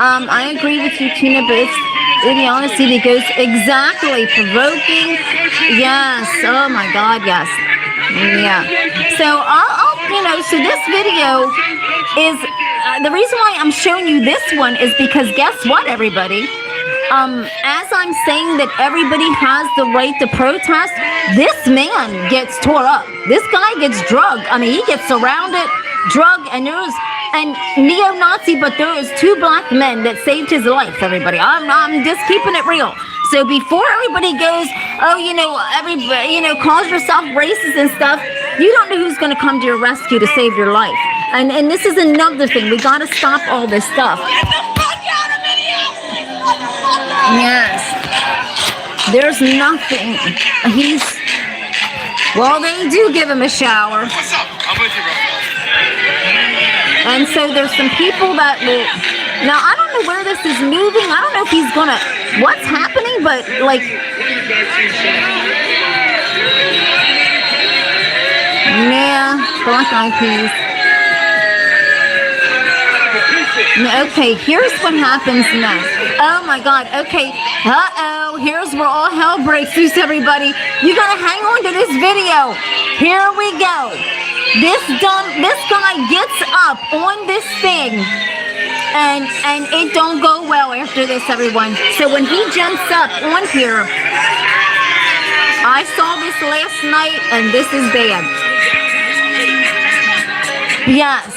I agree with you, Tina, but it's idiocy that goes exactly provoking. Yes. Oh my God. Yes. Yeah. So so this video is the reason why I'm showing you this one is because guess what, everybody? As I'm saying that everybody has the right to protest, this man gets tore up. This guy gets drugged. I mean, he gets surrounded, drugged, and neo-Nazi, but there is 2 black men that saved his life, everybody. I'm just keeping it real. So before everybody goes, calls yourself racist and stuff, you don't know who's going to come to your rescue to save your life. And this is another thing. We got to stop all this stuff. Yes. There's nothing. They do give him a shower. What's up? I'm with you, bro. And so there's some people that will. Now, I don't know where this is moving. I don't know if he's gonna. What's happening, but like. Yeah, black eyed peas. Okay, here's what happens next. Oh my God. Okay. Here's where all hell breaks loose, everybody. You gotta hang on to this video. Here we go. This guy gets up on this thing, and it don't go well after this, everyone. So when he jumps up on here, I saw this last night, and this is bad. Yes.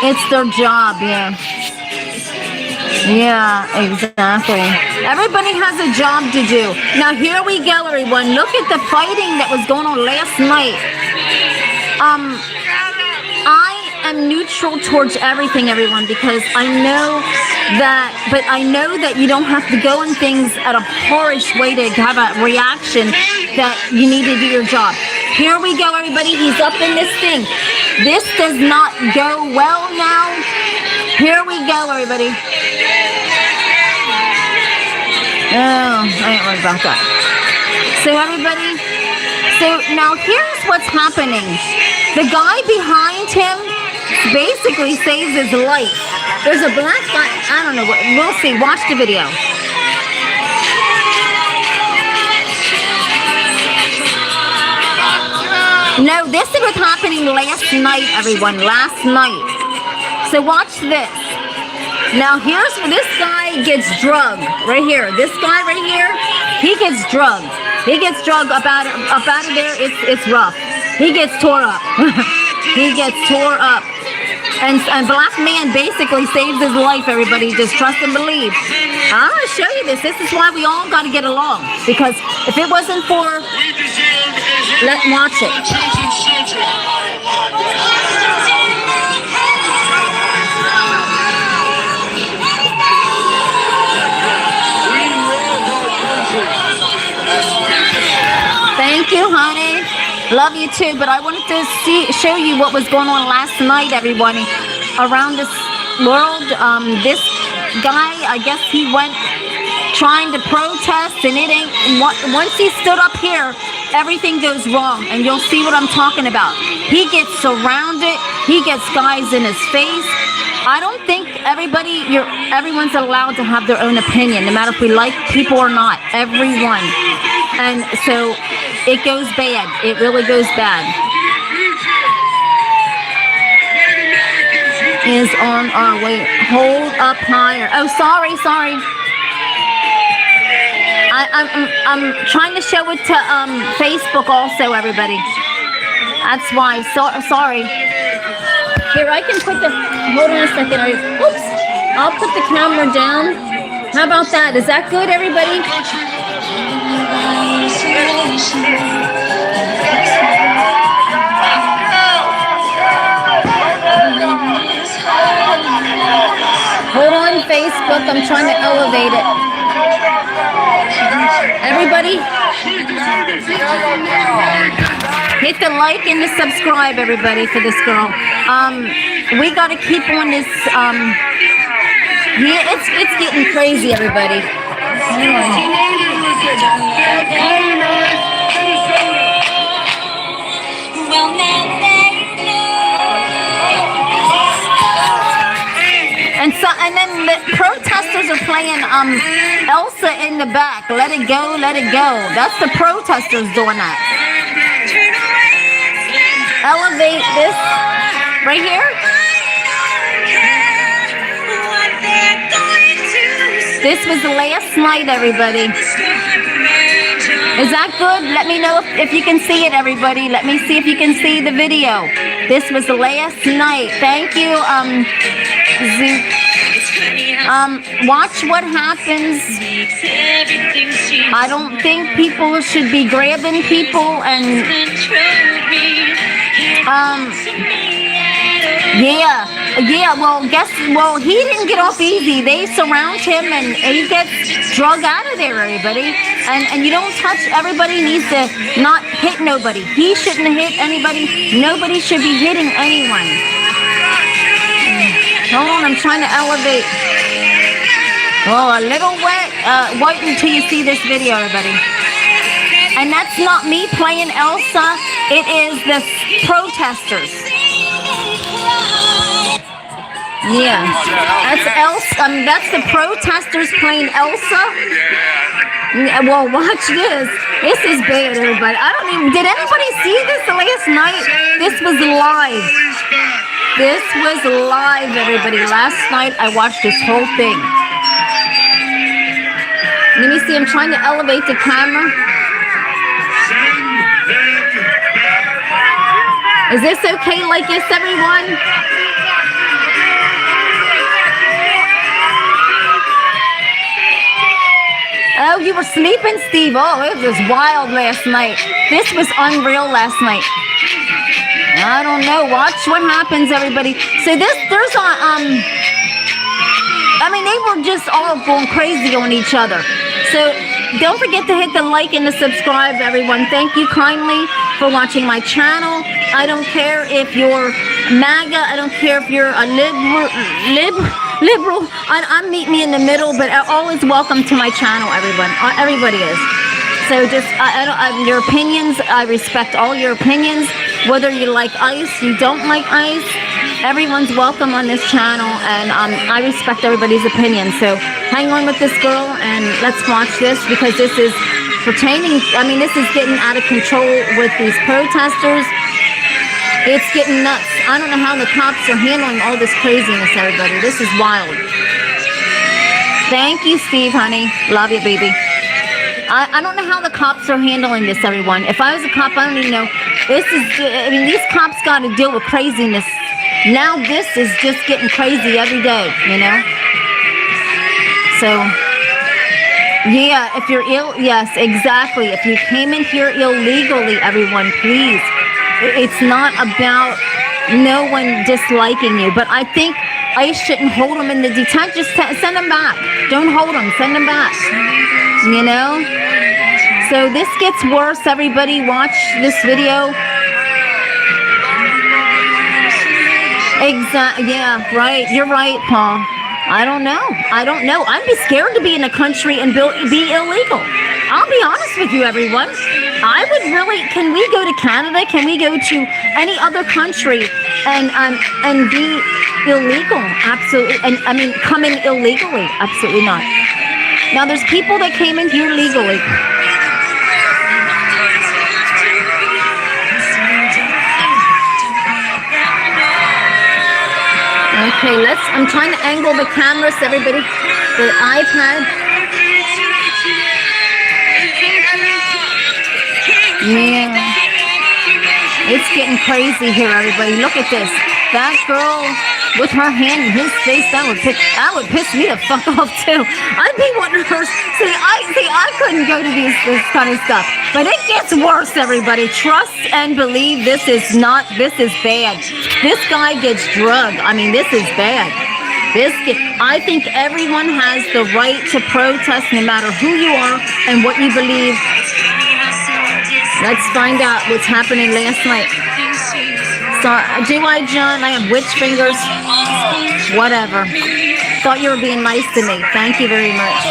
It's their job, yeah. Yeah, exactly. Everybody has a job to do. Now, here we go, everyone. Look at the fighting that was going on last night. I am neutral towards everything, everyone, because I know that you don't have to go in things at a harsh way to have a reaction, that you need to do your job. Here we go, everybody. He's up in this thing. This does not go well now. Here we go, everybody. Oh, I ain't worried about that. So, everybody, now here's what's happening. The guy behind him basically saves his life. There's a black guy. I don't know what. We'll see. Watch the video. No, this was happening last night, everyone. Last night. So watch this. Now here's where this guy gets drugged. Right here. This guy right here, he gets drugged. He gets drugged up out of there. It's rough. He gets tore up. He gets tore up. And black man basically saves his life, everybody. Just trust and believe. I'm going to show you this. This is why we all got to get along. Because if it wasn't for... Let's watch it. Thank you, honey. Love you too, but I wanted to show you what was going on last night, everyone, around this world. This guy, I guess he went trying to protest, and it ain't. Once he stood up here, everything goes wrong, and you'll see what I'm talking about. He gets surrounded. He gets guys in his face. I don't think everyone's allowed to have their own opinion, no matter if we like people or not. Everyone. And so it goes bad. It really goes bad. Is on our way. Hold up higher. Oh, sorry. I'm trying to show it to Facebook also, everybody. That's why. Sorry. Here, I can put the. Hold on a second. Oops. I'll put the camera down. How about that? Is that good, everybody? Hold on, Facebook. I'm trying to elevate it. Everybody, hit the like and the subscribe, everybody, for this girl. We got to keep on this. Yeah, it's getting crazy, everybody. And then the protesters are playing Elsa in the back. Let it go, let it go. That's the protesters doing that. Elevate this right here. This was the last night, everybody. Is that good? Let me know if you can see it, everybody. Let me see if you can see the video. This was the last night. Thank you, watch what happens. I don't think people should be grabbing people and well, he didn't get off easy. They surround him and he gets drug out of there, everybody. And you don't touch. Everybody needs to not hit nobody. He shouldn't hit anybody. Nobody should be hitting anyone. Hold on, I'm trying to elevate. Oh, a little wet. Wait until you see this video, everybody. And that's not me playing Elsa. It is the protesters. Yeah, that's Elsa. That's the protesters playing Elsa. Well, watch this. This is bad, everybody. I don't even. Did anybody see this last night? This was live. This was live, everybody. Last night I watched this whole thing. Let me see. I'm trying to elevate the camera. Is this okay like this, everyone? Oh, you were sleeping, Steve? Oh, it was wild last night. This was unreal last night. I don't know. Watch what happens, everybody. So there's I mean, they were just all going crazy on each other. So don't forget to hit the like and the subscribe, everyone. Thank you kindly for watching my channel. I don't care if you're MAGA. I don't care if you're a liberal. I'm meet me in the middle, but all is welcome to my channel, everyone. Everybody is. So just your opinions. I respect all your opinions. Whether you like ice, you don't like ice. Everyone's welcome on this channel, and I respect everybody's opinion. So hang on with this girl, and let's watch this, because this is pertaining. I mean, this is getting out of control with these protesters. It's getting nuts. I don't know how the cops are handling all this craziness, everybody. This is wild. Thank you, Steve, honey. Love you, baby. I don't know how the cops are handling this, everyone. If I was a cop, I don't even know. I mean, these cops got to deal with craziness. Now this is just getting crazy every day, you know? So, yeah, if you're ill, yes, exactly. If you came in here illegally, everyone, please. It's not about no one disliking you, but I think ICE shouldn't hold them in the detention. Just send them back. Don't hold them. Send them back. You know? So this gets worse. Everybody watch this video. Exactly. Yeah, right. You're right, Paul. I don't know. I'd be scared to be in a country and be illegal. I'll be honest with you, everyone. I would really. Can we go to Canada? Can we go to any other country and be illegal? Absolutely. And I mean, come in illegally? Absolutely not. Now, there's people that came in here legally. Okay, I'm trying to angle the camera so everybody, the iPad. Yeah. It's getting crazy here, everybody. Look at this. That girl with her hand in his face, that would piss me the fuck off too. I'd be wanting her. See, I couldn't go to this kind of stuff. But it gets worse, everybody. Trust and believe this is bad. This guy gets drugged. I mean, this is bad. I think everyone has the right to protest no matter who you are and what you believe. Let's find out what's happening last night. So, do I, John? I have witch fingers. Whatever. Thought you were being nice to me. Thank you very much.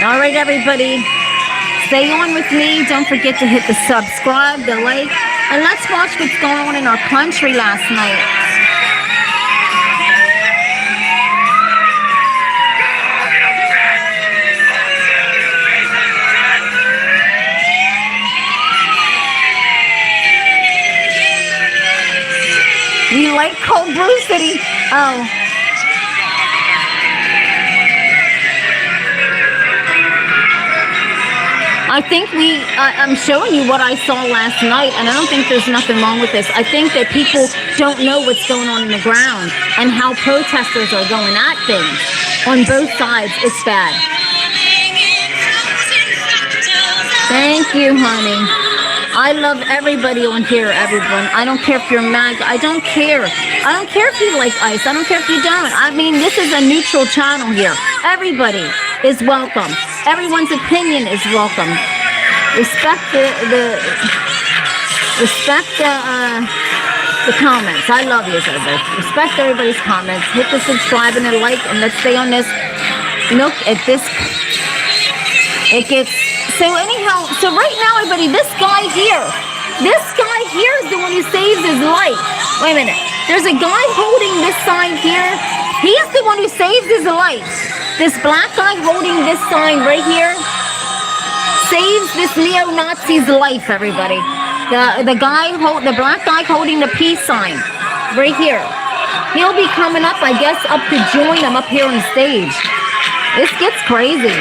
All right, everybody. Stay on with me. Don't forget to hit the subscribe, the like, and let's watch what's going on in our country last night. You like Cold Brew City? Oh. I think I'm showing you what I saw last night, and I don't think there's nothing wrong with this. I think that people don't know what's going on in the ground and how protesters are going at things on both sides. It's bad. Thank you, honey. I love everybody on here, everyone. I don't care if you're mad. I don't care. I don't care if you like ICE. I don't care if you don't. I mean, this is a neutral channel here. Everybody is welcome. Everyone's opinion is welcome. Respect the comments. I love you, everybody. Respect everybody's comments. Hit the subscribe and the like, and let's stay on this. Look at this. It gets so anyhow. So right now, everybody, this guy here is the one who saves his life. Wait a minute. There's a guy holding this sign here. He's the one who saves his life. This black guy holding this sign right here saves this neo-Nazi's life, everybody. The black guy holding the peace sign right here. He'll be coming up, I guess, up to join him up here on stage. This gets crazy.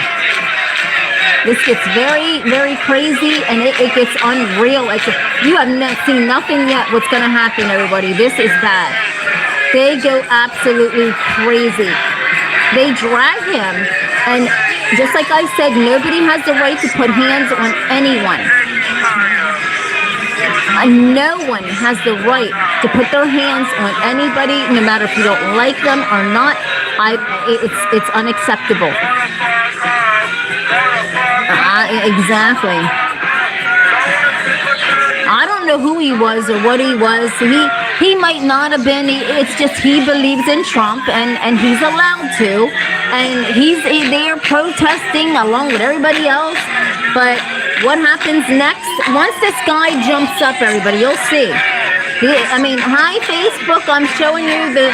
This gets very, very crazy, and it gets unreal. You have seen nothing yet what's going to happen, everybody. This is bad. They go absolutely crazy. They drag him, and just like I said, nobody has the right to put hands on anyone. No one has the right to put their hands on anybody, no matter if you don't like them or not. It's unacceptable. Exactly. I don't know who he was or what he was. He might not have been. It's just he believes in Trump, and he's allowed to, and he's there protesting along with everybody else. But what happens next? Once this guy jumps up, everybody, you'll see. Hi Facebook. I'm showing you the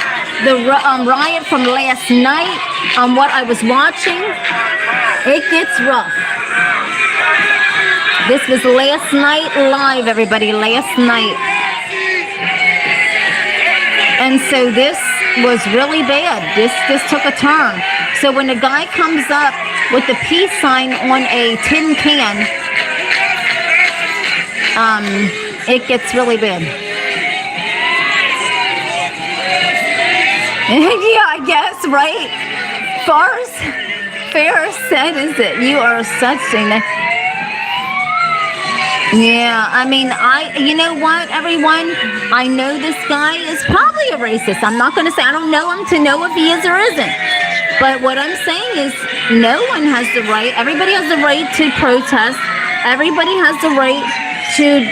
riot from last night on what I was watching. It gets rough. This was last night live, everybody, last night. And so this was really bad. This took a turn. So when the guy comes up with the peace sign on a tin can, it gets really bad. Yeah, I guess, right? Fair said, is it? You are such a... Yeah, you know what, everyone? I know this guy is probably a racist. I'm not going to say I don't know him to know if he is or isn't. But what I'm saying is no one has the right. Everybody has the right to protest. Everybody has the right to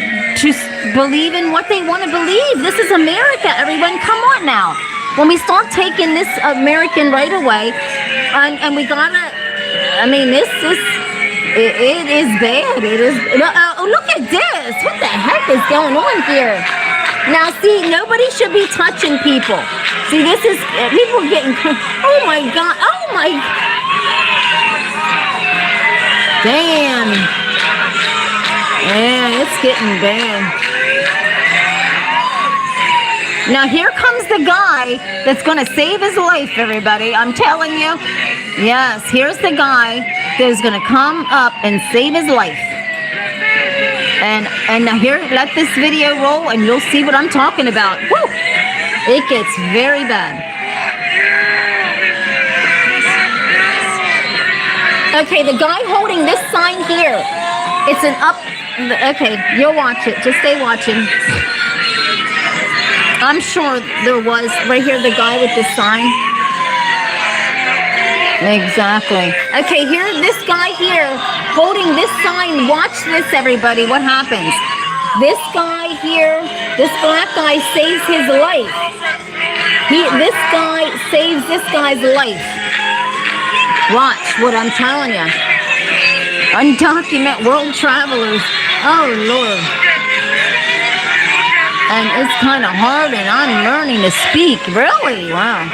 believe in what they want to believe. This is America, everyone. Come on now. When we start taking this American right away, and we gotta, it is bad. It is. Oh, look at this. What the heck is going on here? Now, see, nobody should be touching people. See, this is, people are getting, oh my God, oh my, damn. Yeah, it's getting bad. Now here comes the guy that's going to save his life, everybody. I'm telling you. Yes, here's the guy that's going to come up and save his life. And now here, let this video roll and you'll see what I'm talking about. Woo! It gets very bad. Okay, the guy holding this sign here, it's an up, okay, you'll watch it. Just stay watching. I'm sure there was, right here, the guy with the sign. Exactly. Okay, here, this guy here, holding this sign. Watch this, everybody, what happens. This guy here, this black guy saves his life. This guy saves this guy's life. Watch what I'm telling you. Undocumented world travelers. Oh, Lord. And it's kind of hard, and I'm learning to speak. Really? Wow.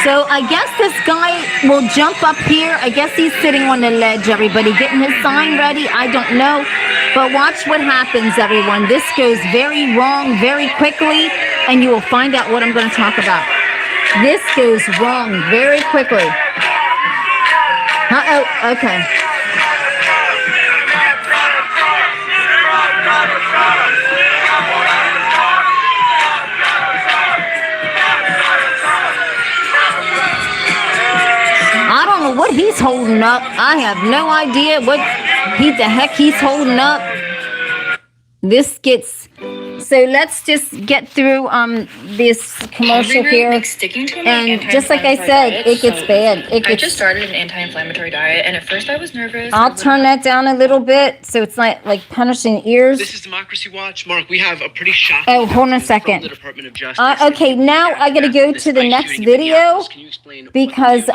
So I guess this guy will jump up here. I guess he's sitting on the ledge, everybody, getting his sign ready. I don't know. But watch what happens, everyone. This goes very wrong very quickly, and you will find out what I'm going to talk about. This goes wrong very quickly. Uh-oh, okay. I don't know what he's holding up. I have no idea what the heck he's holding up. This gets... So let's just get through this commercial here. And just like I said, it gets bad. I just started an anti-inflammatory diet, and at first I was nervous. I'll turn that down a little bit so it's not like punishing ears. This is Democracy Watch. Mark, we have a pretty shocking... Oh, hold on a second. ...from the Department of Justice. Okay, now I got to go to the next video because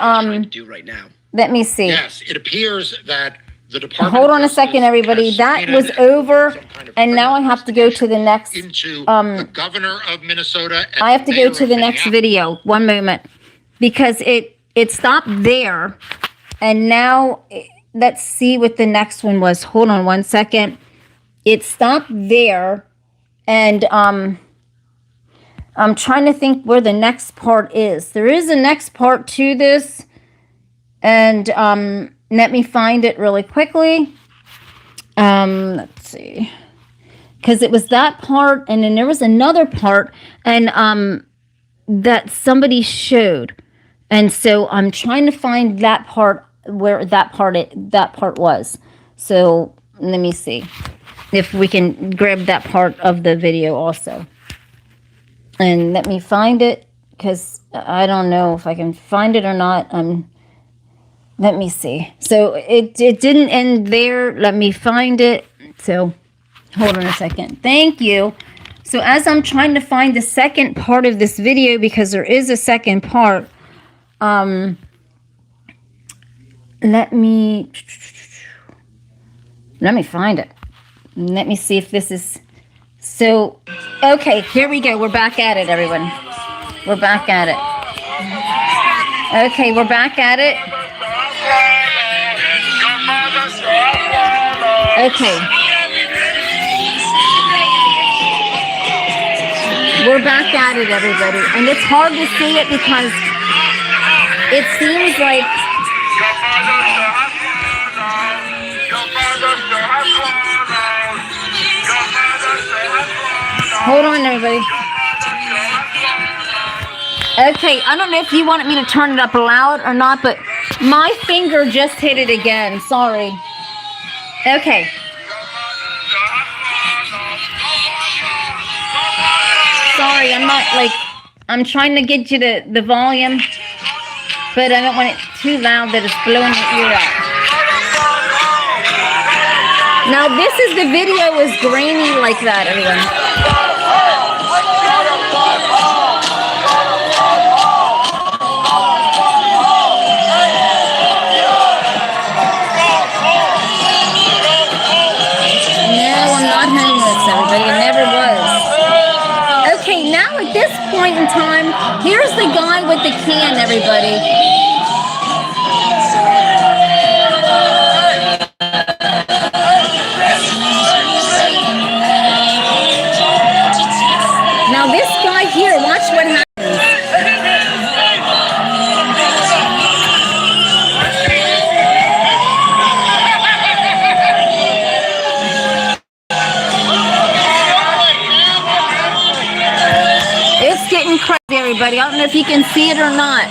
let me see. Yes, it appears that the Department Hold on a second, everybody. That was over, and now I have to go to the next. The governor of Minnesota. I have to go to the next video. 1 moment, because it stopped there, and now let's see what the next one was. Hold on 1 second. It stopped there, and I'm trying to think where the next part is. There is a next part to this, and let me find it really quickly. Let's see. Because it was that part, and then there was another part, and that somebody showed. And so I'm trying to find that part, where that part was. So let me see if we can grab that part of the video also. And let me find it, because I don't know if I can find it or not. Let me see. So it didn't end there. Let me find it. So hold on a second. Thank you. So as I'm trying to find the second part of this video, because there is a second part, let me find it. Let me see if this is... So, okay, here we go. We're back at it, everyone. We're back at it. Okay, we're back at it. Okay. We're back at it, everybody. And it's hard to see it because it seems like... Hold on, everybody. Okay, I don't know if you wanted me to turn it up loud or not, but my finger just hit it again. Sorry. Okay. Sorry, I'm not like... I'm trying to get you the volume, but I don't want it too loud that it's blowing your ear out. Now, this is the video is grainy like that, everyone. No, I'm not homeless, everybody. I never was. point in time, here's the guy with the can, everybody. Now this guy here, watch what happens. It's getting crazy, everybody. I don't know if you can see it or not.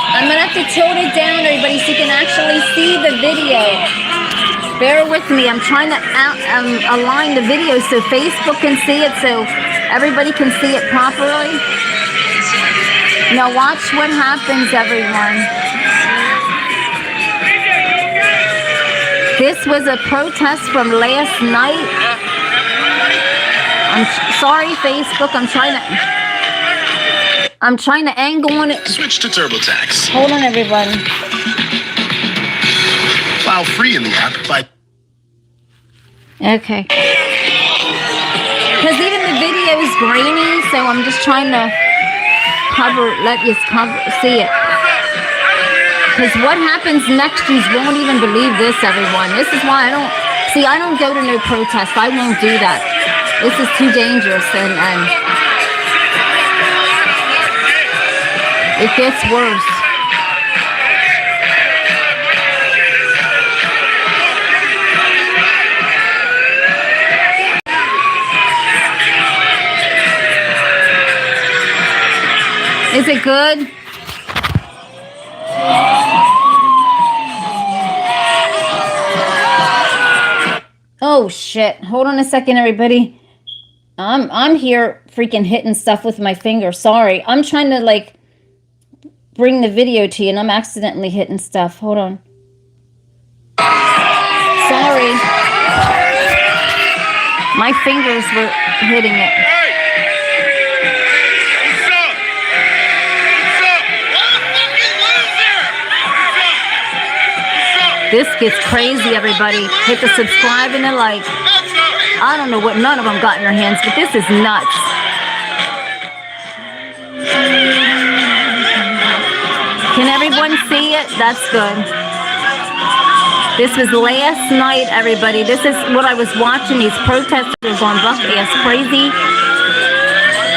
I'm gonna have to tilt it down, everybody, so you can actually see the video. Bear with me. I'm trying to align the video so Facebook can see it, so everybody can see it properly. Now watch what happens, everyone. This was a protest from last night. I'm sorry, Facebook. I'm trying to angle on it. Switch to TurboTax. Hold on, everyone. File free in the app by... Okay. Because even the video is grainy, so I'm just trying to let you see it. Because what happens next, you won't even believe this, everyone. This is why I don't go to no protest. I won't do that. This is too dangerous, and it gets worse. Is it good? Oh shit. Hold on a second, everybody. I'm here freaking hitting stuff with my finger. Sorry. I'm trying to bring the video to you and I'm accidentally hitting stuff. Hold on. Sorry. My fingers were hitting it. This gets crazy, everybody. Hit the subscribe and the like. I don't know what none of them got in their hands, but this is nuts. Can everyone see it? That's good. This was last night, everybody. This is what I was watching. These protesters on buck ass crazy.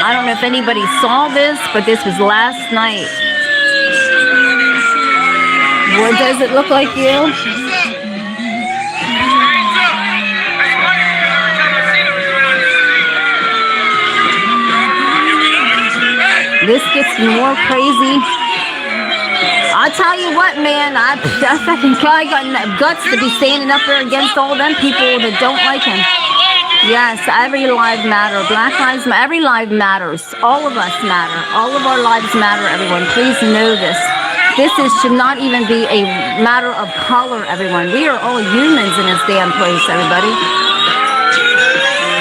I don't know if anybody saw this, but this was last night. What does it look like, you? This gets more crazy. I'll tell you what, man. I fucking guy got guts to be standing up there against all them people that don't like him. Yes, every life matter. Black lives matter. Every life matters. All of us matter. All of our lives matter, everyone. Please know this. Should not even be a matter of color, everyone. We are all humans in this damn place, everybody.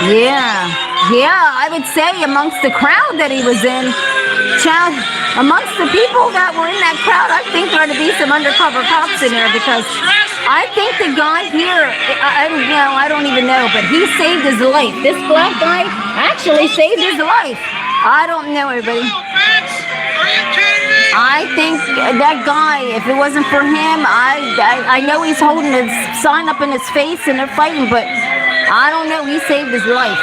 Yeah, I would say amongst the crowd that he was in, child, amongst the people that were in that crowd, I think there ought to be some undercover cops in there, because I think the guy here, I don't even know, but he saved his life. This black guy actually saved his life. I don't know, everybody. I think that guy, if it wasn't for him, I know he's holding his sign up in his face and they're fighting, but I don't know, he saved his life.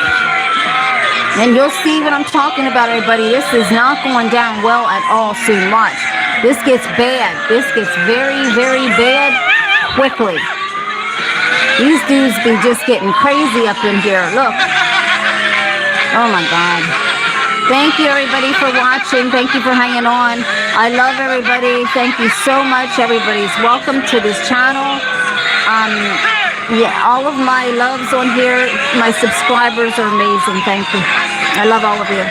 And you'll see what I'm talking about, everybody. This is not going down well at all soon. Watch. This gets bad. This gets very, very bad quickly. These dudes be just getting crazy up in here. Look. Oh my God. Thank you, everybody, for watching. Thank you for hanging on. I love everybody. Thank you so much. Everybody's welcome to this channel. Yeah, all of my loves on here. My subscribers are amazing. Thank you. I love all of you.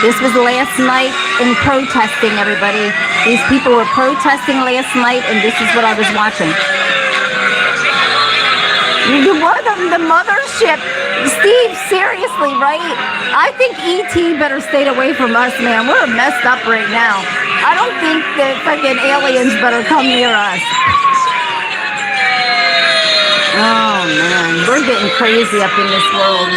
This was last night in protesting, everybody. These people were protesting last night, and this is what I was watching. What the from the mothership. Steve, seriously, right? I think E.T. better stay away from us, man. We're messed up right now. I don't think the fucking aliens better come near us. Oh, man. We're getting crazy up in this world.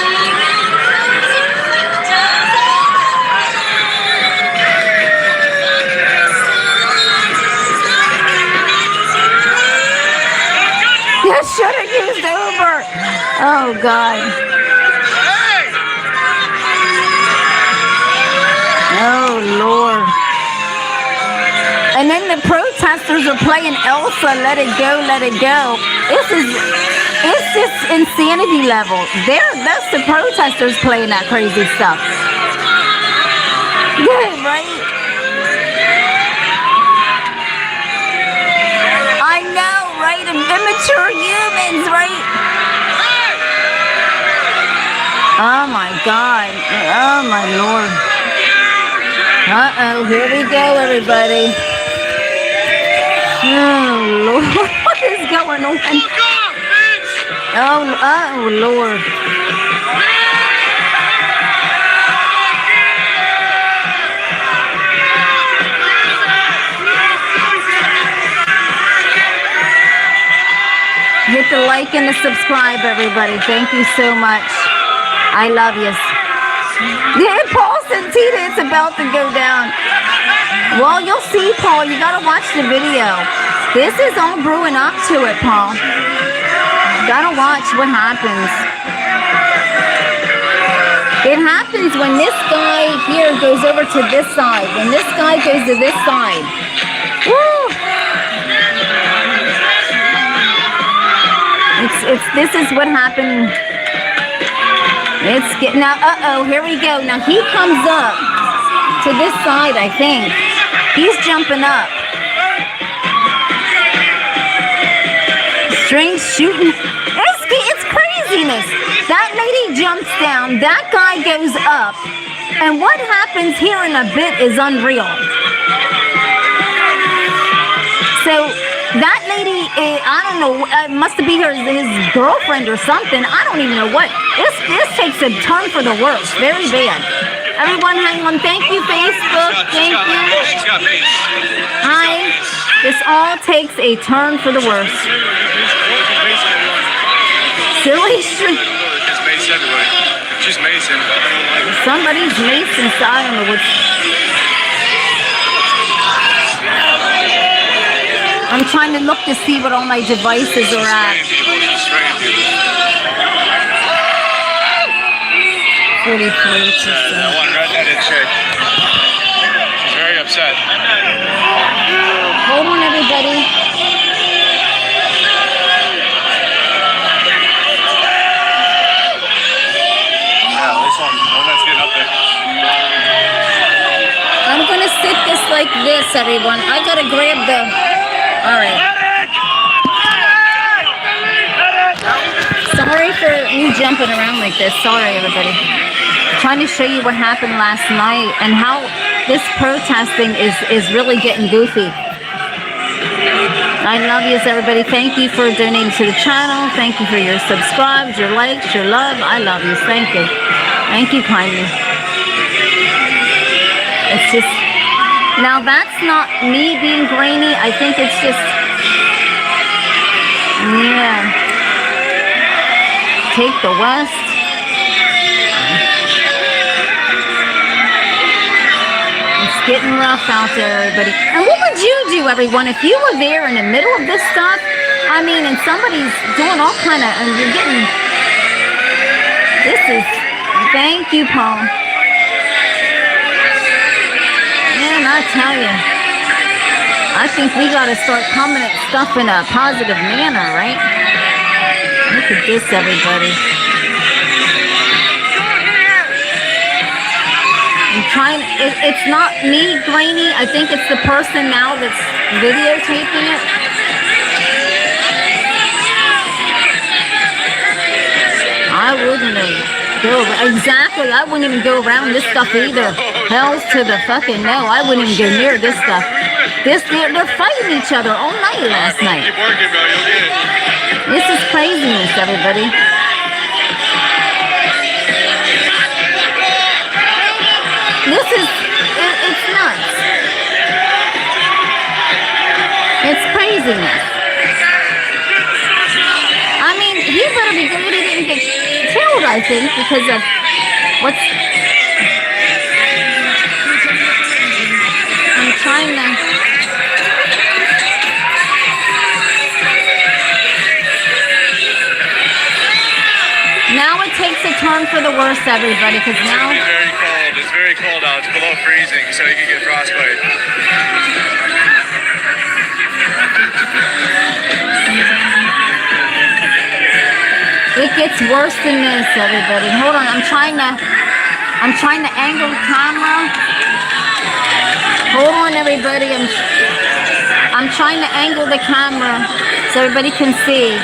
I should have used Uber. Oh, God. Oh, Lord. And then the protesters are playing Elsa, Let It Go, Let It Go. It's just insanity level. That's the protesters playing that crazy stuff. Yeah, right? I know, right? Immature humans, right? Oh my God. Oh my Lord. Uh-oh, here we go, everybody. Oh Lord, what is going on? Oh Lord. Hit the like and the subscribe, everybody. Thank you so much. I love you. Yeah, Paul said, Tina, it's about to go down. Well, you'll see, Paul. You got to watch the video. This is all brewing up to it, Paul. You got to watch what happens. It happens when this guy here goes over to this side. When this guy goes to this side. Woo! This is what happened. It's getting now. Uh-oh, here we go. Now he comes up to this side, I think. He's jumping up. Strange shooting. It's craziness. That lady jumps down. That guy goes up. And what happens here in a bit is unreal. So that lady, I don't know, must be his girlfriend or something. I don't even know what. This takes a turn for the worse. Very bad. Everyone hang on. Thank you, Facebook. Thank you. Hi. This all takes a turn for the worse. Silly street. She's Mason. Somebody's Mason, so I don't know what's... I'm trying to look to see what all my devices are at. 43%. That one redheaded chick. She's very upset. Hold on, everybody. Yeah, this one that's getting up there. I'm gonna sit this like this, everyone. I gotta grab the... All right. Sorry for me jumping around like this. Sorry, everybody. Trying to show you what happened last night and how this protesting is really getting goofy. I love you, everybody. Thank you for donating to the channel. Thank you for your subscribes, your likes, your love. I love you. Thank you. Thank you kindly. It's just... Now, that's not me being grainy. I think it's just... Yeah. Take the West. It's getting rough out there, everybody. And what would you do, everyone, if you were there in the middle of this stuff? I mean, and somebody's doing all kind of... And you're getting... This is... Thank you, Paul. Man, I tell you, I think we got to start coming at stuff in a positive manner, right? Look at this, everybody. I'm trying, it's not me, grainy. I think it's the person now that's videotaping it. I wouldn't have. Exactly, I wouldn't even go around this stuff either. Hells to the fucking no, I wouldn't even go near this stuff. They're fighting each other all night last night. This is craziness, everybody. craziness. I mean, he better be good he didn't get killed, I think, because of what's... I'm trying to... Now it takes a turn for the worse, everybody, because now... It's very cold. It's very cold out. It's below freezing, so you can get frostbite. It gets worse than this, everybody. Hold on, I'm trying to angle the camera. Hold on, everybody. I'm trying to angle the camera so everybody can see.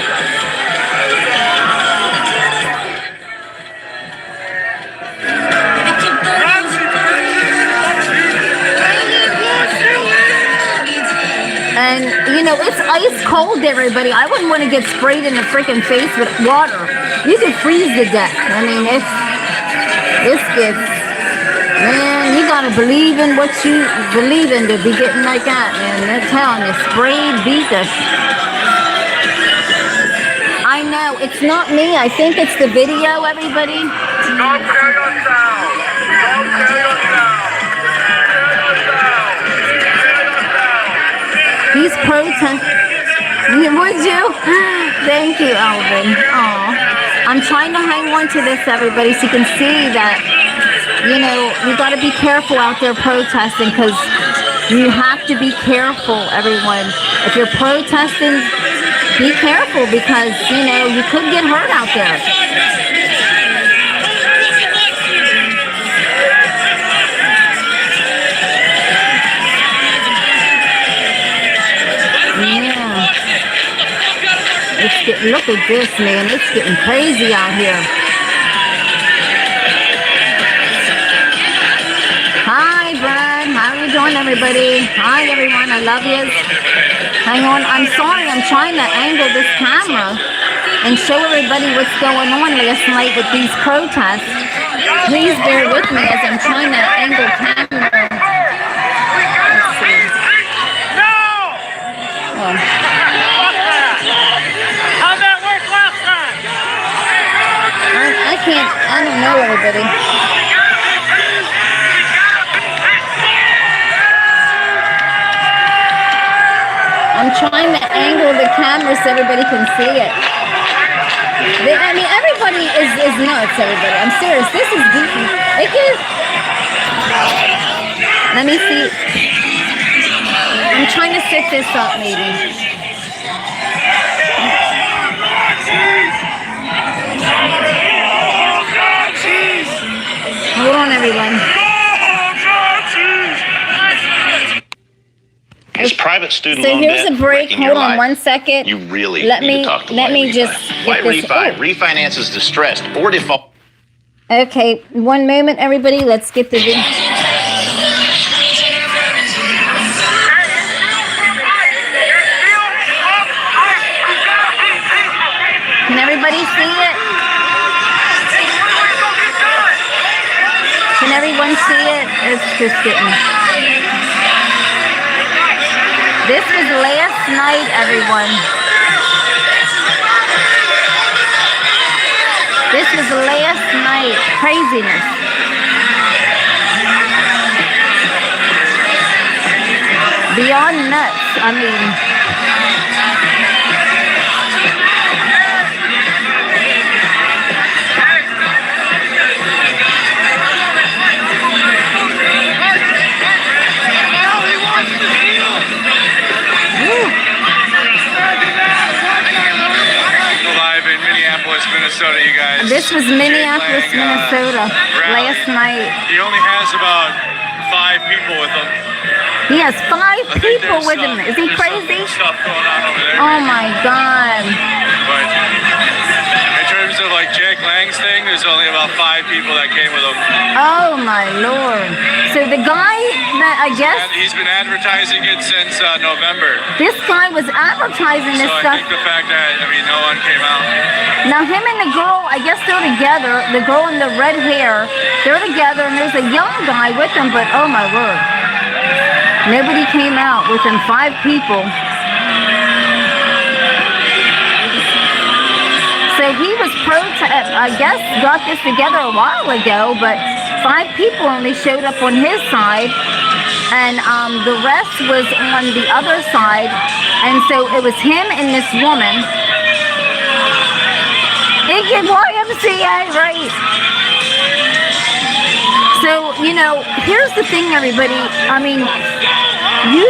And, you know, it's ice cold, everybody. I wouldn't want to get sprayed in the freaking face with water. You could freeze to death. I mean, this gets, man, you got to believe in what you believe in to be getting like that, man. That's telling you, sprayed, beat the... I know, it's not me. I think it's the video, everybody. Don't kill yourself. Don't kill yourself. He's protesting. Would you? Thank you, Alvin. Aw. I'm trying to hang on to this, everybody, so you can see that, you know, you got to be careful out there protesting, because you have to be careful, everyone. If you're protesting, be careful, because, you know, you could get hurt out there. Look at this, man. It's getting crazy out here. Hi, Brad. How are you doing, everybody? Hi, everyone. I love you. Hang on. I'm sorry. I'm trying to angle this camera and show everybody what's going on last night with these protests. Please bear with me as I'm trying to angle camera. Let's see. Oh. I don't know, everybody. I'm trying to angle the camera so everybody can see it. I mean, everybody is nuts, everybody. I'm serious. This is goofy. Let me see. I'm trying to set this up, maybe. Hold on, everyone. Is private student so loan here's debt a break. Hold on 1 second. You really let need me to talk to let me Refi. just Why get this. refi? Refinance is distressed or default. Okay, 1 moment, everybody. Let's get the video. Can everybody see it? Can everyone see it? It's just getting... This was last night, everyone. This was last night. Craziness. Beyond nuts. I mean... Live in Minneapolis, Minnesota, you guys. This was Minneapolis, Minnesota, last night. He only has about 5 people with him. He has 5 people with him. Is he crazy? Stuff going on over there. Oh my God. But in terms of like Jack Lang's thing, there's only about 5 people that came with him. Oh my Lord. So the guy that I guess... He's been advertising it since November. This guy was advertising this stuff. So I think the fact that, no one came out. Now him and the girl, I guess they're together. The girl in the red hair, they're together, and there's a young guy with them, but oh my word. Nobody came out with them, 5 people. So he was I guess got this together a while ago, but 5 people only showed up on his side, and the rest was on the other side, and so it was him and this woman. YMCA, right? So, here's the thing, everybody. I mean, you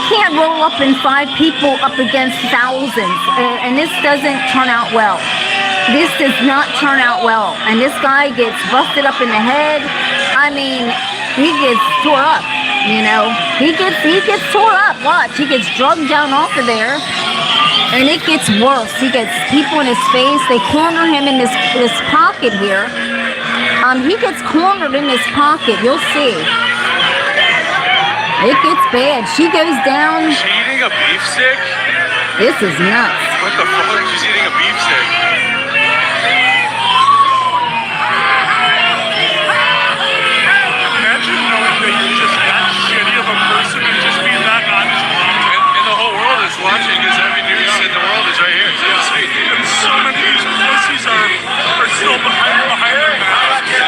can't roll up in 5 people up against thousands, and this doesn't turn out well. This does not turn out well, and this guy gets busted up in the head. I mean, he gets tore up, He gets tore up. Watch, he gets drugged down off of there, and it gets worse. He gets people in his face. They corner him in this pocket here. He gets cornered in this pocket. You'll see. It gets bad. She goes down. Is she eating a beef stick? This is nuts. What the fuck? She's eating a beef stick. Imagine knowing that you're just that shitty of a person and just being that nonchalant. And the whole world is watching because every news in the world is right here. And so many of these pussies are still behind their mask.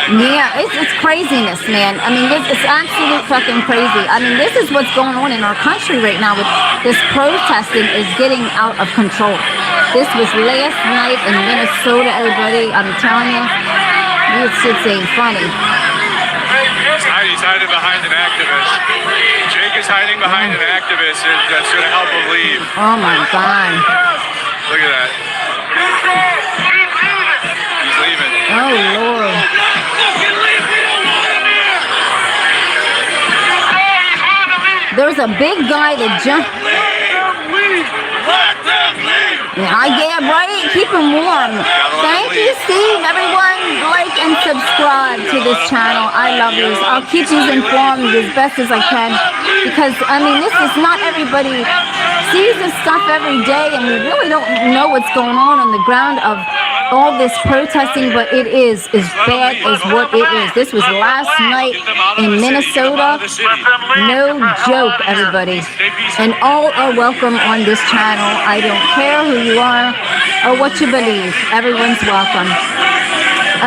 Yeah, it's craziness, man. I mean, it's absolute fucking crazy. I mean, this is what's going on in our country right now with this protesting is getting out of control. This was last night in Minnesota, everybody. I'm telling you, this shit ain't funny. He's hiding behind an activist. Jake is hiding behind an activist that's going to help him leave. Oh, my God. Look at that. He's leaving. Oh, Lord. There's a big guy that jumped. Yeah, right? Keep him warm. Thank you, Steve. Everyone, like and subscribe to this channel. I love you. I'll keep you informed as best as I can. Because, I mean, this is not everybody sees this stuff every day, and we really don't know what's going on the ground of all this protesting, but it is as bad as what it is. This was last night in Minnesota. No joke, everybody. And all are welcome on this channel. I don't care who you are or what you believe. Everyone's welcome.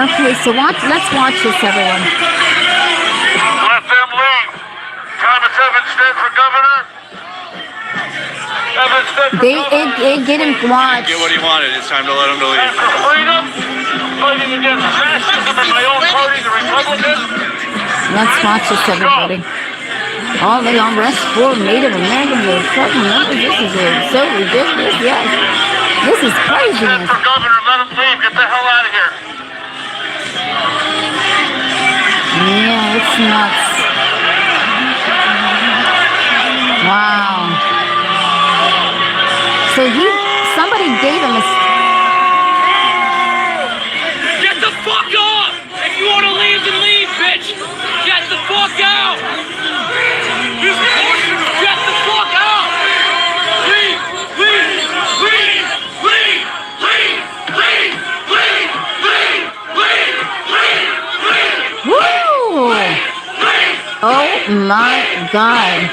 Okay, so let's watch this, everyone. Let them leave. Thomas Evans stood for governor. They get him watch. Get what he wanted. It's time to let him to leave. For freedom, fighting against fascism in my own party, the Republicans. Let's watch this, everybody. All the unrest for Native Americans are fucking numbers. This is so ridiculous. Yes, this is craziness. For governor, let him leave. Get the hell out of here. Yeah, it's nuts. Wow. So somebody gave him a... Get the fuck off! If you want to leave, then leave, bitch! Get the fuck out! Get the fuck out! Leave! Leave! Leave! Leave! Leave! Leave! Leave! Leave! Leave! Leave! Woo! Oh my God.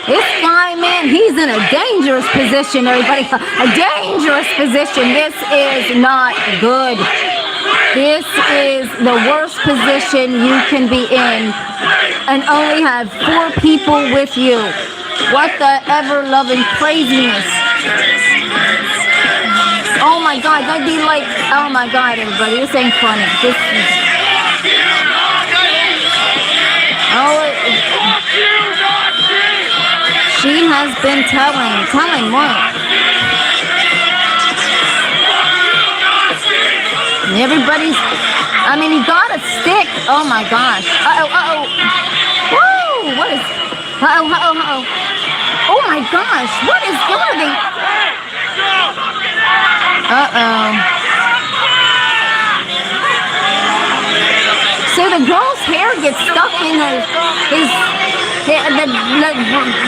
This guy, man, he's in a dangerous position, everybody. A dangerous position. This is not good. This is the worst position you can be in and only have 4 people with you. What the ever-loving craziness. Oh my God, that'd be like, oh my God, everybody, this ain't funny. This is... She has been telling what? And everybody's, I mean, he got a stick. Oh my gosh. Uh-oh. Woo! What is, uh-oh. Oh my gosh, what is going on? Uh-oh. So the girl's hair gets stuck in the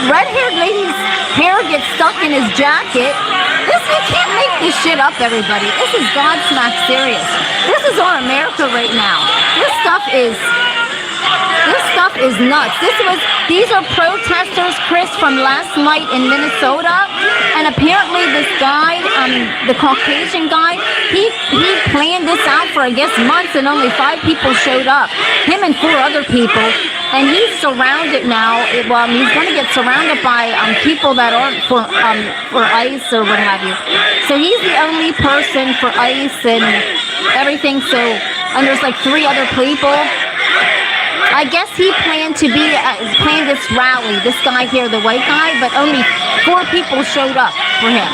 red-haired lady's hair gets stuck in his jacket. You can't make this shit up, everybody. This is Godsmack serious. This is our America right now. This stuff stuff is nuts. These are protesters, Chris, from last night in Minnesota, and apparently this guy, the Caucasian guy, he planned this out for, I guess, months, and only 5 people showed up. Him and 4 other people, and he's surrounded now. Well, he's going to get surrounded by people that aren't for ICE or what have you. So he's the only person for ICE and everything. So, and there's like 3 other people. I guess he planned this rally, this guy here, the white guy, but only 4 people showed up for him.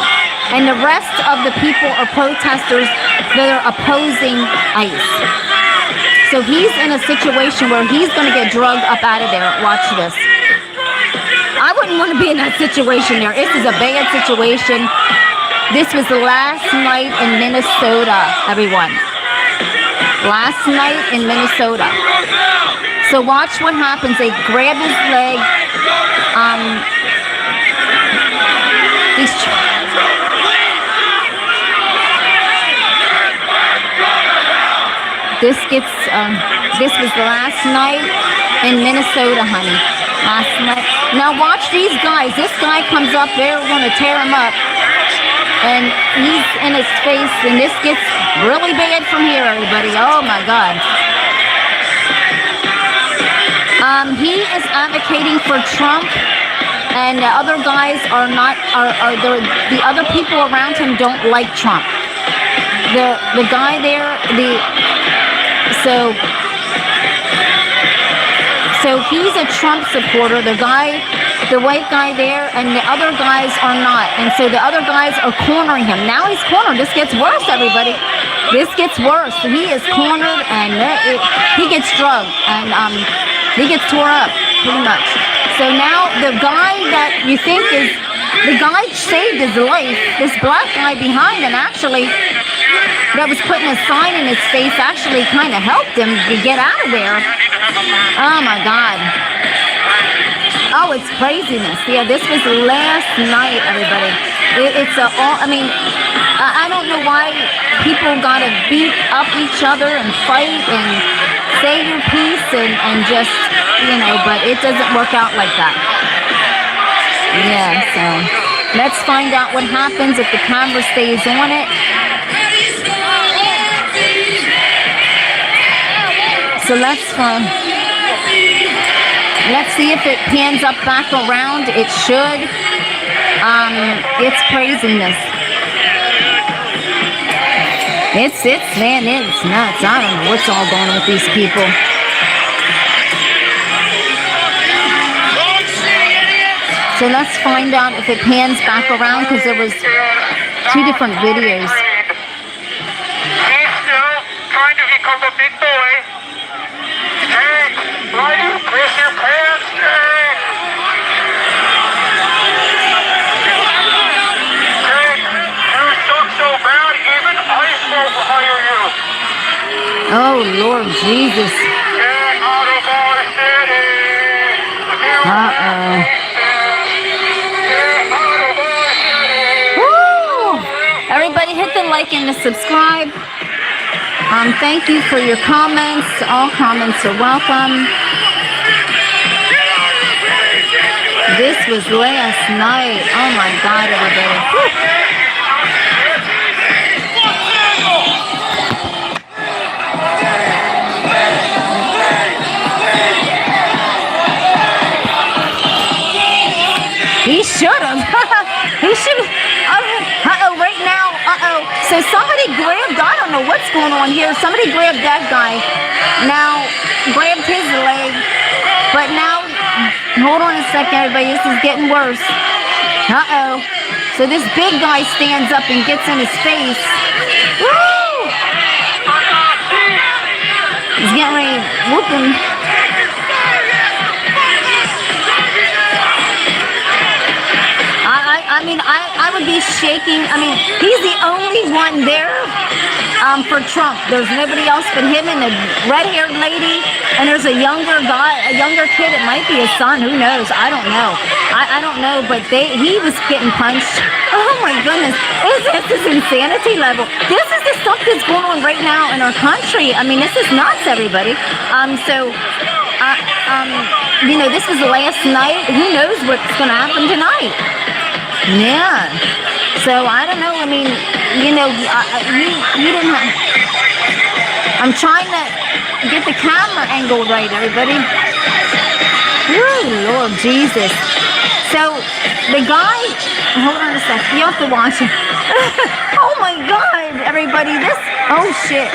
And the rest of the people are protesters that are opposing ICE. So he's in a situation where he's going to get drugged up out of there. Watch this. I wouldn't want to be in that situation there. This is a bad situation. This was the last night in Minnesota, everyone. Last night in Minnesota. So watch what happens. They grab his leg. This was the last night in Minnesota, honey. Last night. Now watch these guys. This guy comes up, they're going to tear him up. And he's in his face, and this gets really bad from here, everybody. Oh my God. He is advocating for Trump, and the other guys are not. The other people around him don't like Trump. The guy there, so he's a Trump supporter. The white guy there, and the other guys are not. And so the other guys are cornering him. Now he's cornered. This gets worse, everybody. This gets worse. He is cornered, and he gets drugged, and he gets tore up, pretty much. So now the guy that you think is, the guy saved his life. This black guy behind him actually, that was putting a sign in his face, actually kind of helped him to get out of there. Oh my God. Oh, it's craziness. Yeah, this was last night, everybody. I don't know why people gotta beat up each other and fight and say your piece and just, but it doesn't work out like that. Yeah, so let's find out what happens if the camera stays on it. So let's see if it pans up back around. It should. It's craziness. It's nuts. I don't know what's all going on with these people. So let's find out if it pans back around, because there was 2 different videos. He's still trying to become a big boy. Hey, why do you piss your pants? Hey, you suck so bad, even ICE won't hire you. Oh, Lord Jesus. Get out of our city. Uh-oh. Everybody hit the like and the subscribe. Thank you for your comments. All comments are welcome. This was last night. Oh my God, everybody. Woo. He should have. He should have. Right now. So somebody grabbed, I don't know what's going on here. Somebody grabbed that guy. Now, grabbed his leg. But now, hold on a second, everybody. This is getting worse. So this big guy stands up and gets in his face. Woo! He's getting ready to whoop him. I would be shaking. He's the only one there for Trump. There's nobody else but him and a red-haired lady, and there's a younger guy, a younger kid. It might be his son. Who knows? I don't know. I don't know, but he was getting punched. Oh my goodness. This is insanity level. This is the stuff that's going on right now in our country. This is nuts, everybody. this was last night. Who knows what's going to happen tonight? Yeah. So I don't know. I mean, you didn't have. I'm trying to get the camera angle right, everybody. Woo, Lord Jesus. So the guy, hold on a sec. You have to watch it. Oh my God, everybody. Oh shit.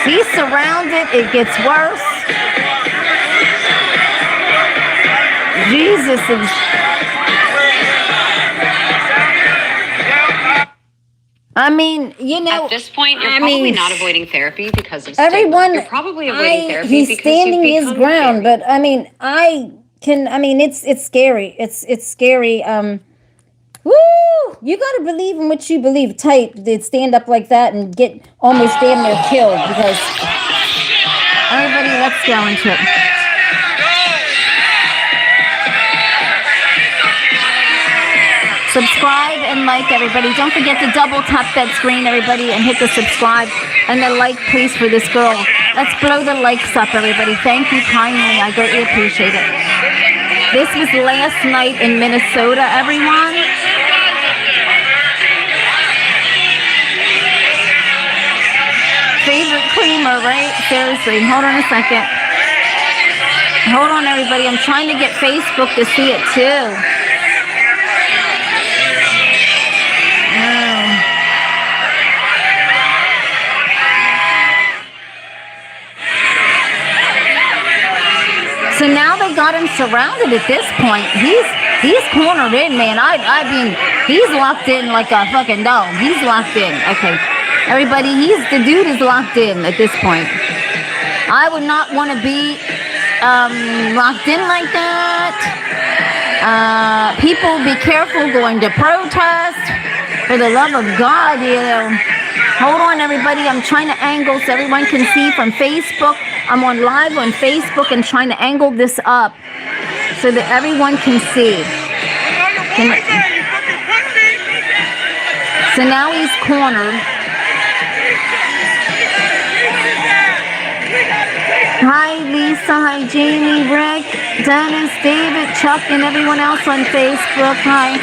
He's surrounded. It gets worse. Jesus is. I mean, at this point, you're probably not avoiding therapy because of stigma. You're probably avoiding therapy he's because standing you've his become ground, but I mean, it's scary. It's scary. Woo! You gotta believe in what you believe. Tight. They'd stand up like that and get almost damn near killed because everybody, let's go into it. Subscribe and like, everybody. Don't forget to double tap that screen, everybody, and hit the subscribe and the like, please, for this girl. Let's blow the likes up, everybody. Thank you kindly. I greatly appreciate it. This was last night in Minnesota, everyone. Favorite creamer, right? Seriously. Hold on a second. Hold on, everybody. I'm trying to get Facebook to see it, too. So now they got him surrounded at this point. He's cornered in, man. I mean, he's locked in like a fucking dog. He's locked in. Okay. Everybody, the dude is locked in at this point. I would not want to be locked in like that. People, be careful going to protest. For the love of God, Hold on, everybody. I'm trying to angle so everyone can see from Facebook. I'm on live on Facebook and trying to angle this up so that everyone can see. So now he's cornered. Hi, Lisa. Hi, Jamie, Rick, Dennis, David, Chuck, and everyone else on Facebook. Hi.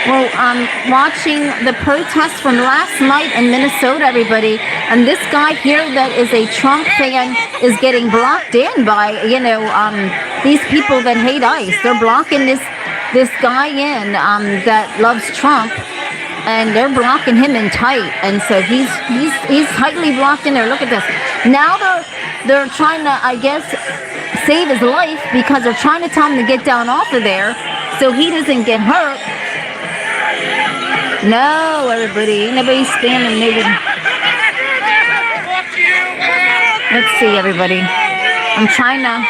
Well, I'm watching the protest from last night in Minnesota, everybody. And this guy here that is a Trump fan is getting blocked in by, these people that hate ICE. They're blocking this guy in that loves Trump. And they're blocking him in tight. And so he's tightly blocked in there. Look at this. Now they're trying to, I guess, save his life because they're trying to tell him to get down off of there so he doesn't get hurt. No, everybody. Nobody's spamming. Let's see, everybody. I'm trying to.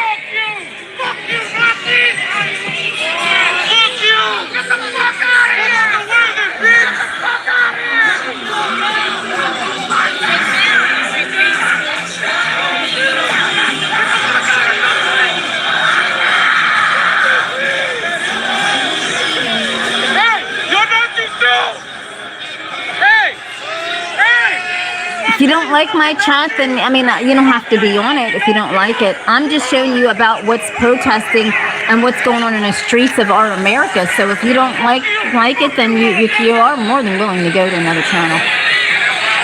If you don't like my chat, then, you don't have to be on it if you don't like it. I'm just showing you about what's protesting and what's going on in the streets of our America. So if you don't like it, then you are more than willing to go to another channel.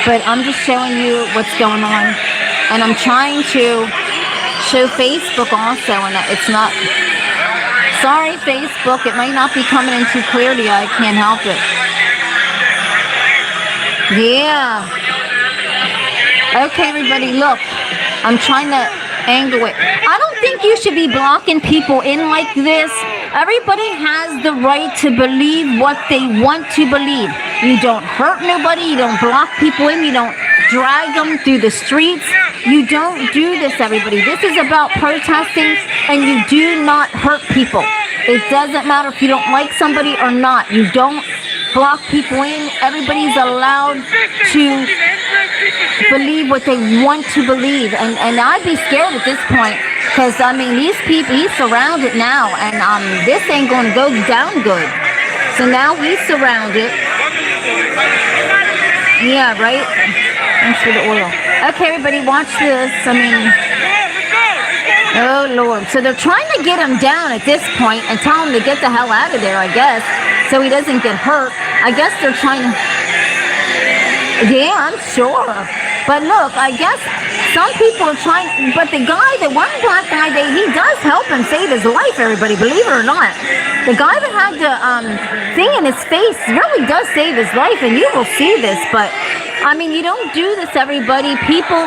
But I'm just showing you what's going on. And I'm trying to show Facebook also, and it's not. Sorry, Facebook, it might not be coming in too clear to you. I can't help it. Yeah. Okay, everybody, look. I'm trying to angle it. I don't think you should be blocking people in like this. Everybody has the right to believe what they want to believe. You don't hurt nobody. You don't block people in. You don't drag them through the streets. You don't do this, everybody. This is about protesting, and you do not hurt people. It doesn't matter if you don't like somebody or not. You don't block people in. Everybody's allowed to believe what they want to believe. And I'd be scared at this point because, these people, he's surrounded now, and this ain't going to go down good. So now he's surrounded. Yeah, right? Thanks for the oil. Okay, everybody, watch this. Oh, Lord. So they're trying to get him down at this point and tell him to get the hell out of there, I guess, so he doesn't get hurt. I guess they're trying to... Yeah, I'm sure. But look, I guess some people are trying... But the guy, the one black guy, he does help him save his life, everybody, believe it or not. The guy that had the thing in his face really does save his life, and you will see this, but... I mean, you don't do this, everybody. People,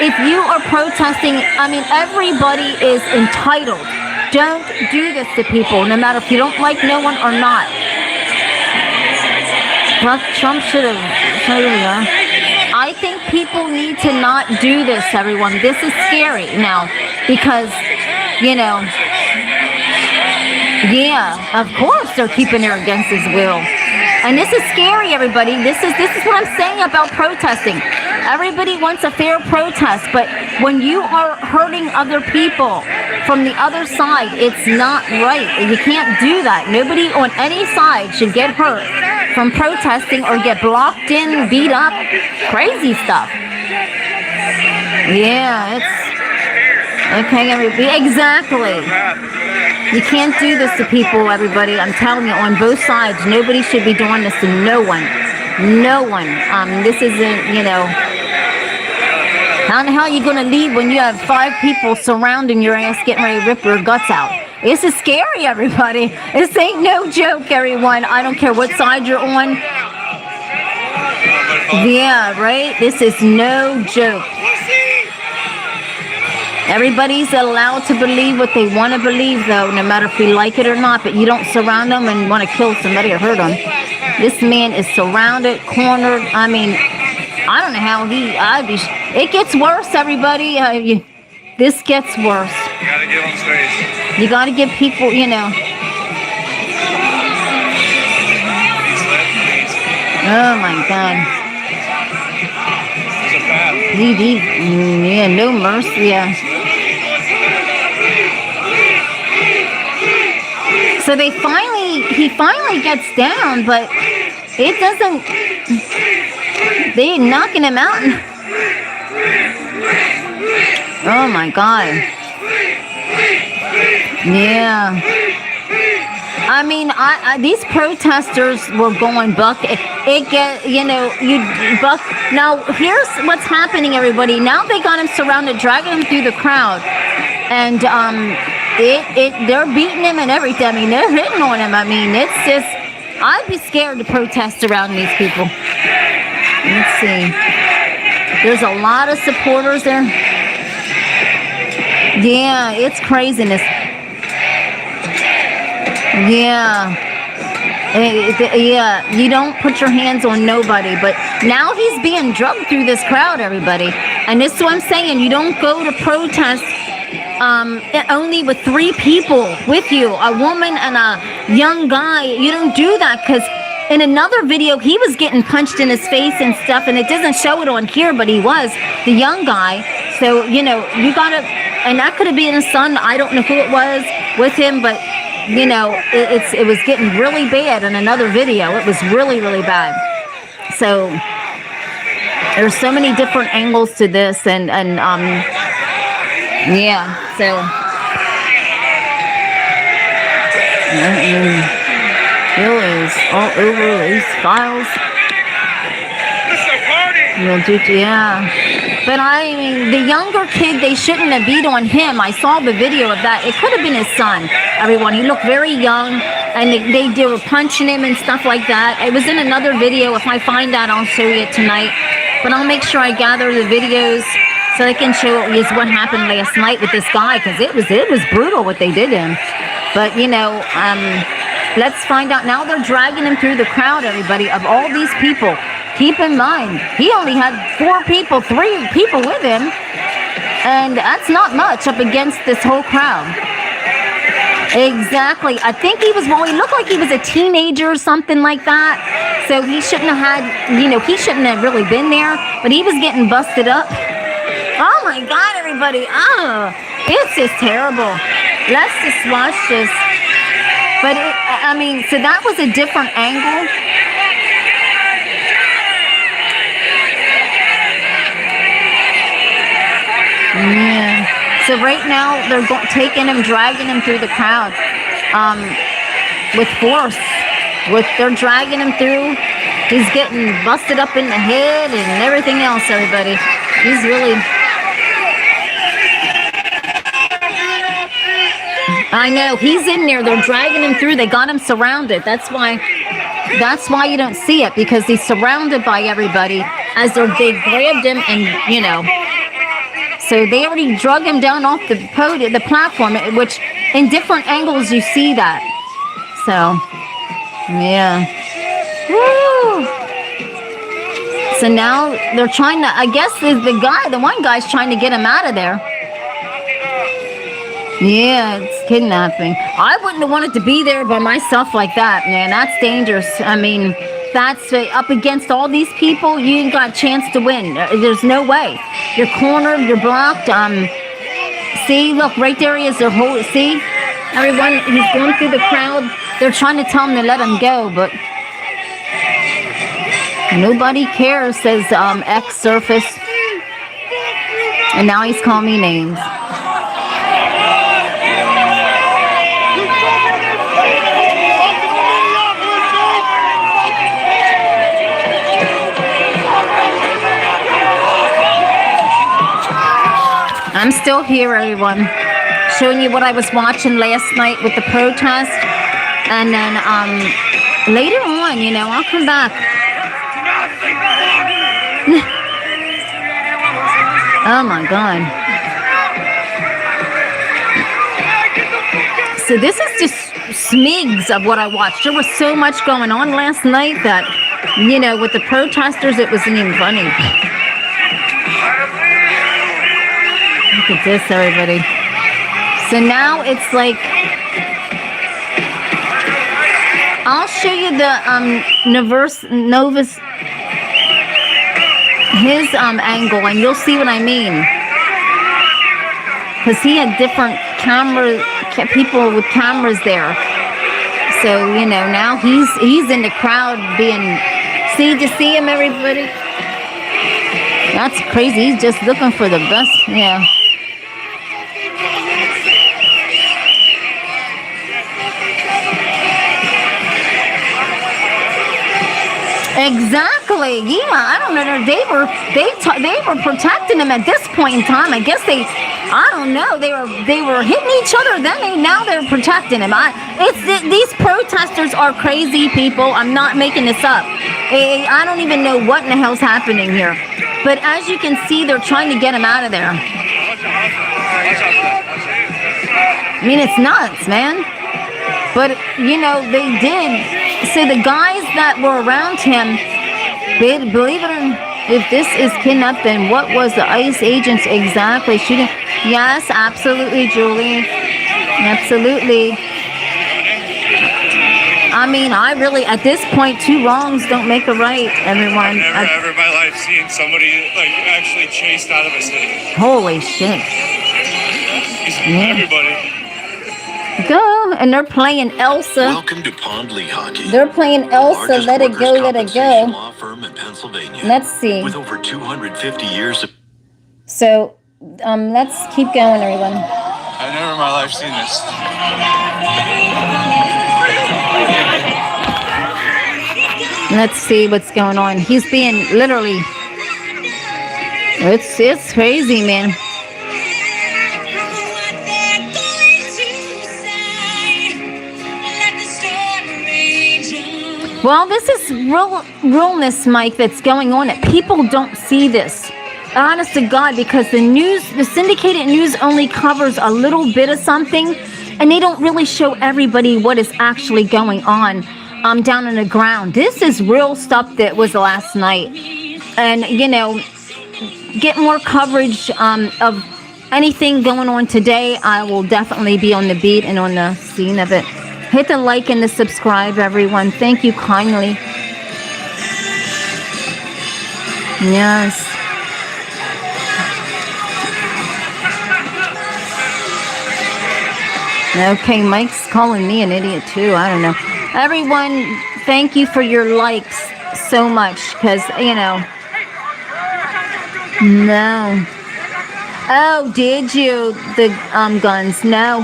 if you are protesting, I mean, everybody is entitled. Don't do this to people, no matter if you don't like no one or not. Well, Trump should have. I think people need to not do this, everyone. This is scary now because, you know, yeah, of course they're keeping her against his will. And this is scary, everybody. This is what I'm saying about protesting. Everybody wants a fair protest, but when you are hurting other people from the other side, it's not right. You can't do that. Nobody on any side should get hurt from protesting or get blocked in, beat up, crazy stuff. Yeah, it's okay, everybody. Exactly. You can't do this to people, everybody. I'm telling you, on both sides, nobody should be doing this to no one. No one. This isn't, you know... How the hell are you going to leave when you have 5 people surrounding your ass getting ready to rip your guts out? This is scary, everybody. This ain't no joke, everyone. I don't care what side you're on. Yeah, right? This is no joke. Everybody's allowed to believe what they want to believe, though, no matter if we like it or not, but you don't surround them and want to kill somebody or hurt them. This man is surrounded, cornered. I mean, I don't know how it gets worse, everybody. This gets worse. You gotta get on stage. You gotta give people, you know. Oh, my God. Yeah, no mercy, yeah. So he finally gets down, but it doesn't, they're knocking him out. Oh my God. Yeah. I mean, these protesters were going buck. Buck. Now, here's what's happening, everybody. Now they got him surrounded, dragging him through the crowd. And, they're beating him and everything. I mean, they're hitting on him. I mean, it's just, I'd be scared to protest around these people. Let's see. There's a lot of supporters there. Yeah, it's craziness. Yeah. Yeah, you don't put your hands on nobody, but now he's being drugged through this crowd, everybody. And this is what I'm saying. You don't go to protest only with 3 people with you, a woman and a young guy. You don't do that, because in another video, he was getting punched in his face and stuff, and it doesn't show it on here, but he was, the young guy. So, you know, you gotta, and that could have been his son. I don't know who it was with him, but, you know, it was getting really bad in another video. It was really, really bad. So, there's so many different angles to this, and yeah, so. Bill is all over these files. Yeah. But I mean, the younger kid, they shouldn't have beat on him. I saw the video of that. It could have been his son, everyone. He looked very young, and they were punching him and stuff like that. It was in another video. If I find that, I'll show you it tonight. But I'll make sure I gather the videos so I can show you what happened last night with this guy, because it was brutal what they did to him. But, you know, let's find out. Now they're dragging him through the crowd, everybody, of all these people. Keep in mind, he only had 3 people with him, and that's not much up against this whole crowd. Exactly. I think he looked like he was a teenager or something like that, so he shouldn't have had, you know, he shouldn't have really been there, but he was getting busted up. Oh my God, everybody. Oh, it's just terrible. Let's just watch this. But, I mean, so that was a different angle. Yeah. So right now they're taking him, dragging him through the crowd, with force. They're dragging him through. He's getting busted up in the head and everything else. Everybody, he's really. I know he's in there. They're dragging him through. They got him surrounded. That's why you don't see it, because he's surrounded by everybody as they grabbed him, and so they already drug him down off the podium, the platform, which in different angles you see that. So, yeah. Woo! So now they're trying to, I guess the one guy's trying to get him out of there. Yeah, it's kidnapping. I wouldn't have wanted to be there by myself like that, man. That's dangerous. I mean, that's up against all these people. You ain't got a chance to win. There's no way. You're cornered. You're blocked. See, look, right there he is. See, everyone, he's going through the crowd. They're trying to tell him to let him go, but nobody cares, says X Surface. And now he's calling me names. I'm still here, everyone, showing you what I was watching last night with the protest, and then later on, I'll come back. Oh my God. So this is just smigs of what I watched. There was so much going on last night that, with the protesters, it wasn't even funny. Look at this, everybody. So now it's like, I'll show you the Novus, his angle, and you'll see what I mean. Because he had different people with cameras there. So, now he's in the crowd being, did you see him, everybody? That's crazy. He's just looking for the best, yeah. Exactly. Yeah, I don't know. They were protecting him at this point in time. I guess I don't know. They were hitting each other. Now they're protecting him. These protesters are crazy people. I'm not making this up. I don't even know what in the hell's happening here. But as you can see, they're trying to get him out of there. I mean, it's nuts, man. But, they did. So the guys that were around him, believe it or not, if this is kidnapped, then what was the ICE agents exactly shooting? Yes, absolutely, Julie. Absolutely. I mean, I really, at this point, 2 wrongs don't make a right, everyone. I've never ever in my life seen somebody, actually chased out of a city. Holy shit. Yeah. Everybody. Go, and they're playing Elsa. Welcome to Pondley Hockey. They're playing Elsa. Let it go, let it go. Law firm in Pennsylvania. Let's see. With over 250 years of. So, let's keep going, everyone. I've never in my life seen this. Let's see what's going on. He's being literally. It's crazy, man. Well, this is realness, Mike, that's going on. People don't see this. Honest to God, because the syndicated news only covers a little bit of something, and they don't really show everybody what is actually going on down on the ground. This is real stuff that was last night. And, get more coverage of anything going on today. I will definitely be on the beat and on the scene of it. Hit the like and the subscribe, everyone. Thank you kindly. Yes. Okay, Mike's calling me an idiot too. I don't know. Everyone, thank you for your likes so much, because, no. Oh, did you? The guns? No,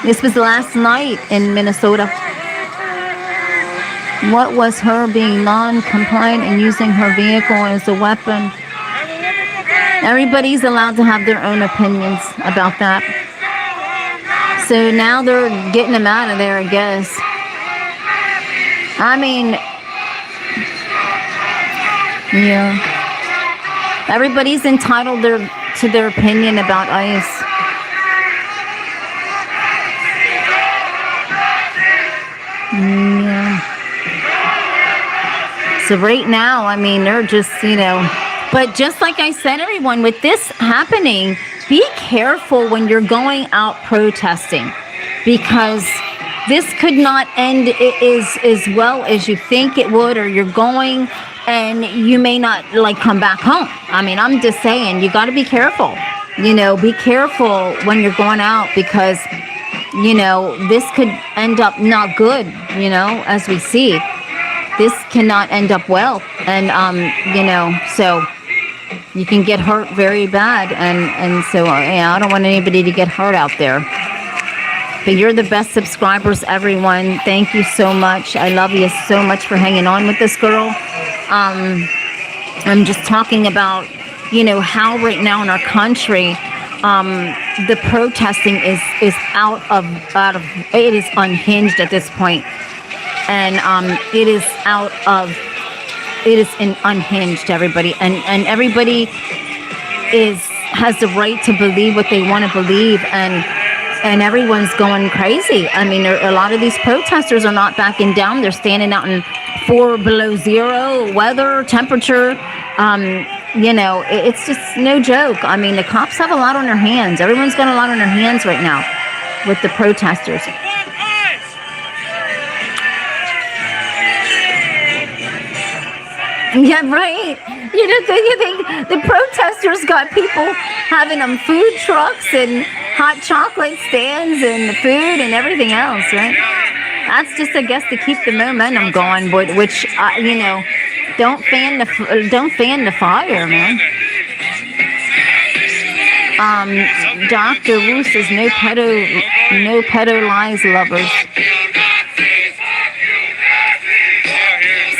This was last night in Minnesota. What was her being non-compliant and using her vehicle as a weapon? Everybody's allowed to have their own opinions about that. So now they're getting them out of there, I guess. I mean, yeah. Everybody's entitled to their opinion about ICE. Yeah. So right now, I mean, they're just, but just like I said, everyone, with this happening, be careful when you're going out protesting, because this could not end as well as you think it would, or you're going and you may not come back home. I mean, I'm just saying, you got to be careful. Be careful when you're going out, because this could end up not good. As we see, this cannot end up well, and so you can get hurt very bad, and so I don't want anybody to get hurt out there. But you're the best subscribers, everyone. Thank you so much. I love you so much for hanging on with this girl. I'm just talking about, how right now in our country, the protesting is out of it is unhinged at this point, and it is unhinged, everybody, and everybody has the right to believe what they want to believe, and everyone's going crazy. I mean, a lot of these protesters are not backing down. They're standing out in 4 below zero weather temperature. It's just no joke. I mean, the cops have a lot on their hands. Everyone's got a lot on their hands right now with the protesters. Yeah, right. You think the protesters got people having food trucks and hot chocolate stands and the food and everything else, right? That's just, I guess, to keep the momentum going, which don't fan the fire, man. Dr. Wu says no pedo lies, lovers.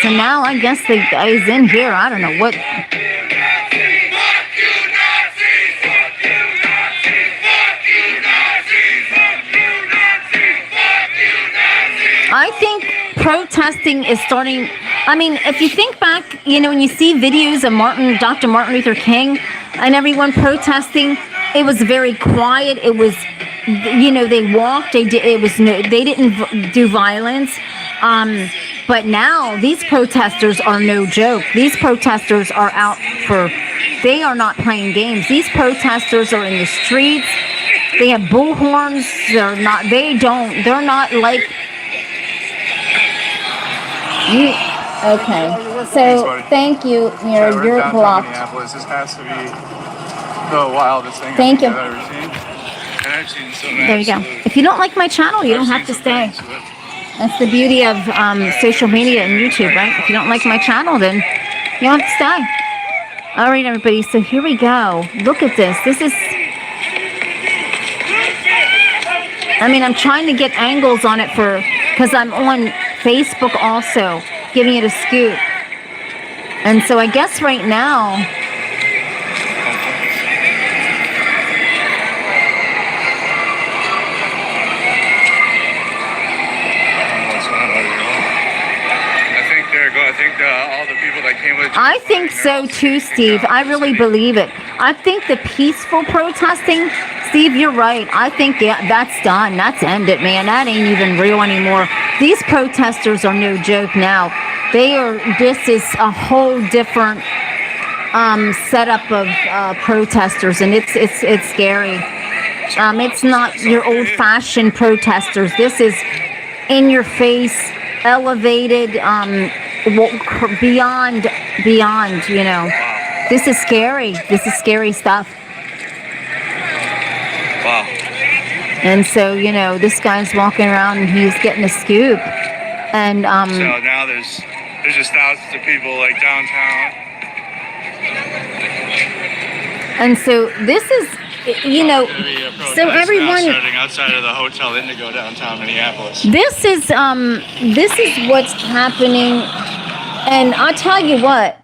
So now I guess the guy's in here. I don't know what. I think protesting is starting. I mean, if you think back, when you see videos of Dr. Martin Luther King and everyone protesting, it was very quiet. It was, they walked. They didn't do violence. But now these protesters are no joke. These protesters are out they are not playing games. These protesters are in the streets. They have bullhorns. They're not like. Okay. So thank you. You're blocked. This has to be the wildest thing Thank you. I've ever seen. And I've seen some there you go. If you don't like my channel, you don't have to stay. That's the beauty of social media and YouTube, right? If you don't like my channel, then you don't have to stay. All right, everybody. So here we go. Look at this. This is. I mean, I'm trying to get angles on it because I'm on Facebook also, giving it a scoop. And so I guess right now. All the people that came with. I think so too, Steve. I really believe it. I think the peaceful protesting, Steve, you're right. I think that's done. That's ended, man. That ain't even real anymore. These protesters are no joke now. This is a whole different setup of protesters, and it's scary. It's not your old-fashioned protesters. This is in your face, elevated, beyond, This is scary. This is scary stuff. Wow. And so, this guy's walking around and he's getting a scoop. And so now there's just thousands of people downtown. And so this is, so everyone starting outside of the Hotel Indigo downtown Minneapolis. This is what's happening, and I'll tell you what,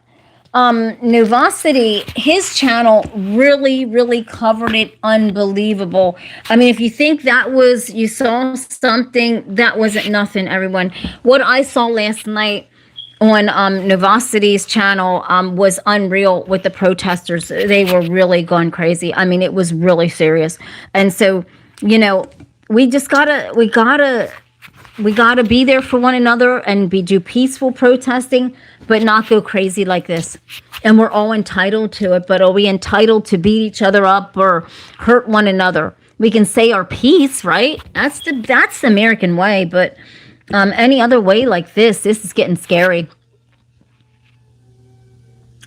Novosity, his channel really covered it unbelievable. I mean, if you think you saw something, that wasn't nothing, everyone. What I saw last night on Novosity's channel was unreal with the protesters. They were really going crazy. I mean, it was really serious. And so, we gotta be there for one another and do peaceful protesting, but not go crazy like this. And we're all entitled to it, but are we entitled to beat each other up or hurt one another? We can say our piece, right? That's the American way, but any other way like this is getting scary.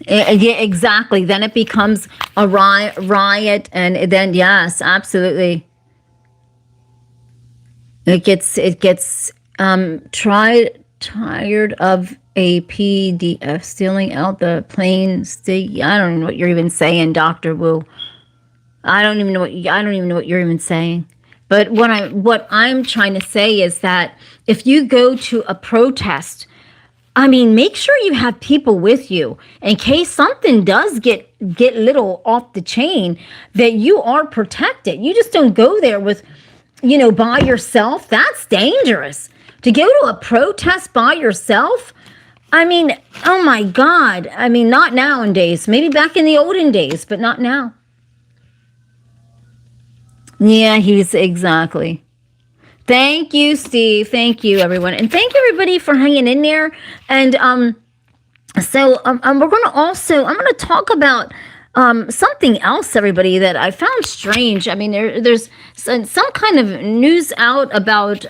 Yeah, exactly. Then it becomes a riot, and then yes, absolutely. It gets tired of a PDF stealing out the plain I don't know what you're even saying, Dr. Wu. I don't even know what you're even saying. But what I'm trying to say is that if you go to a protest, I mean, make sure you have people with you in case something does get little off the chain, that you are protected. You just don't go there with, by yourself. That's dangerous. To go to a protest by yourself, I mean, oh my God. I mean, not nowadays. Maybe back in the olden days, but not now. Yeah, exactly. Thank you, Steve. Thank you, everyone. And thank you, everybody, for hanging in there. And so we're going to I'm going to talk about something else, everybody, that I found strange. I mean, there's some kind of news out about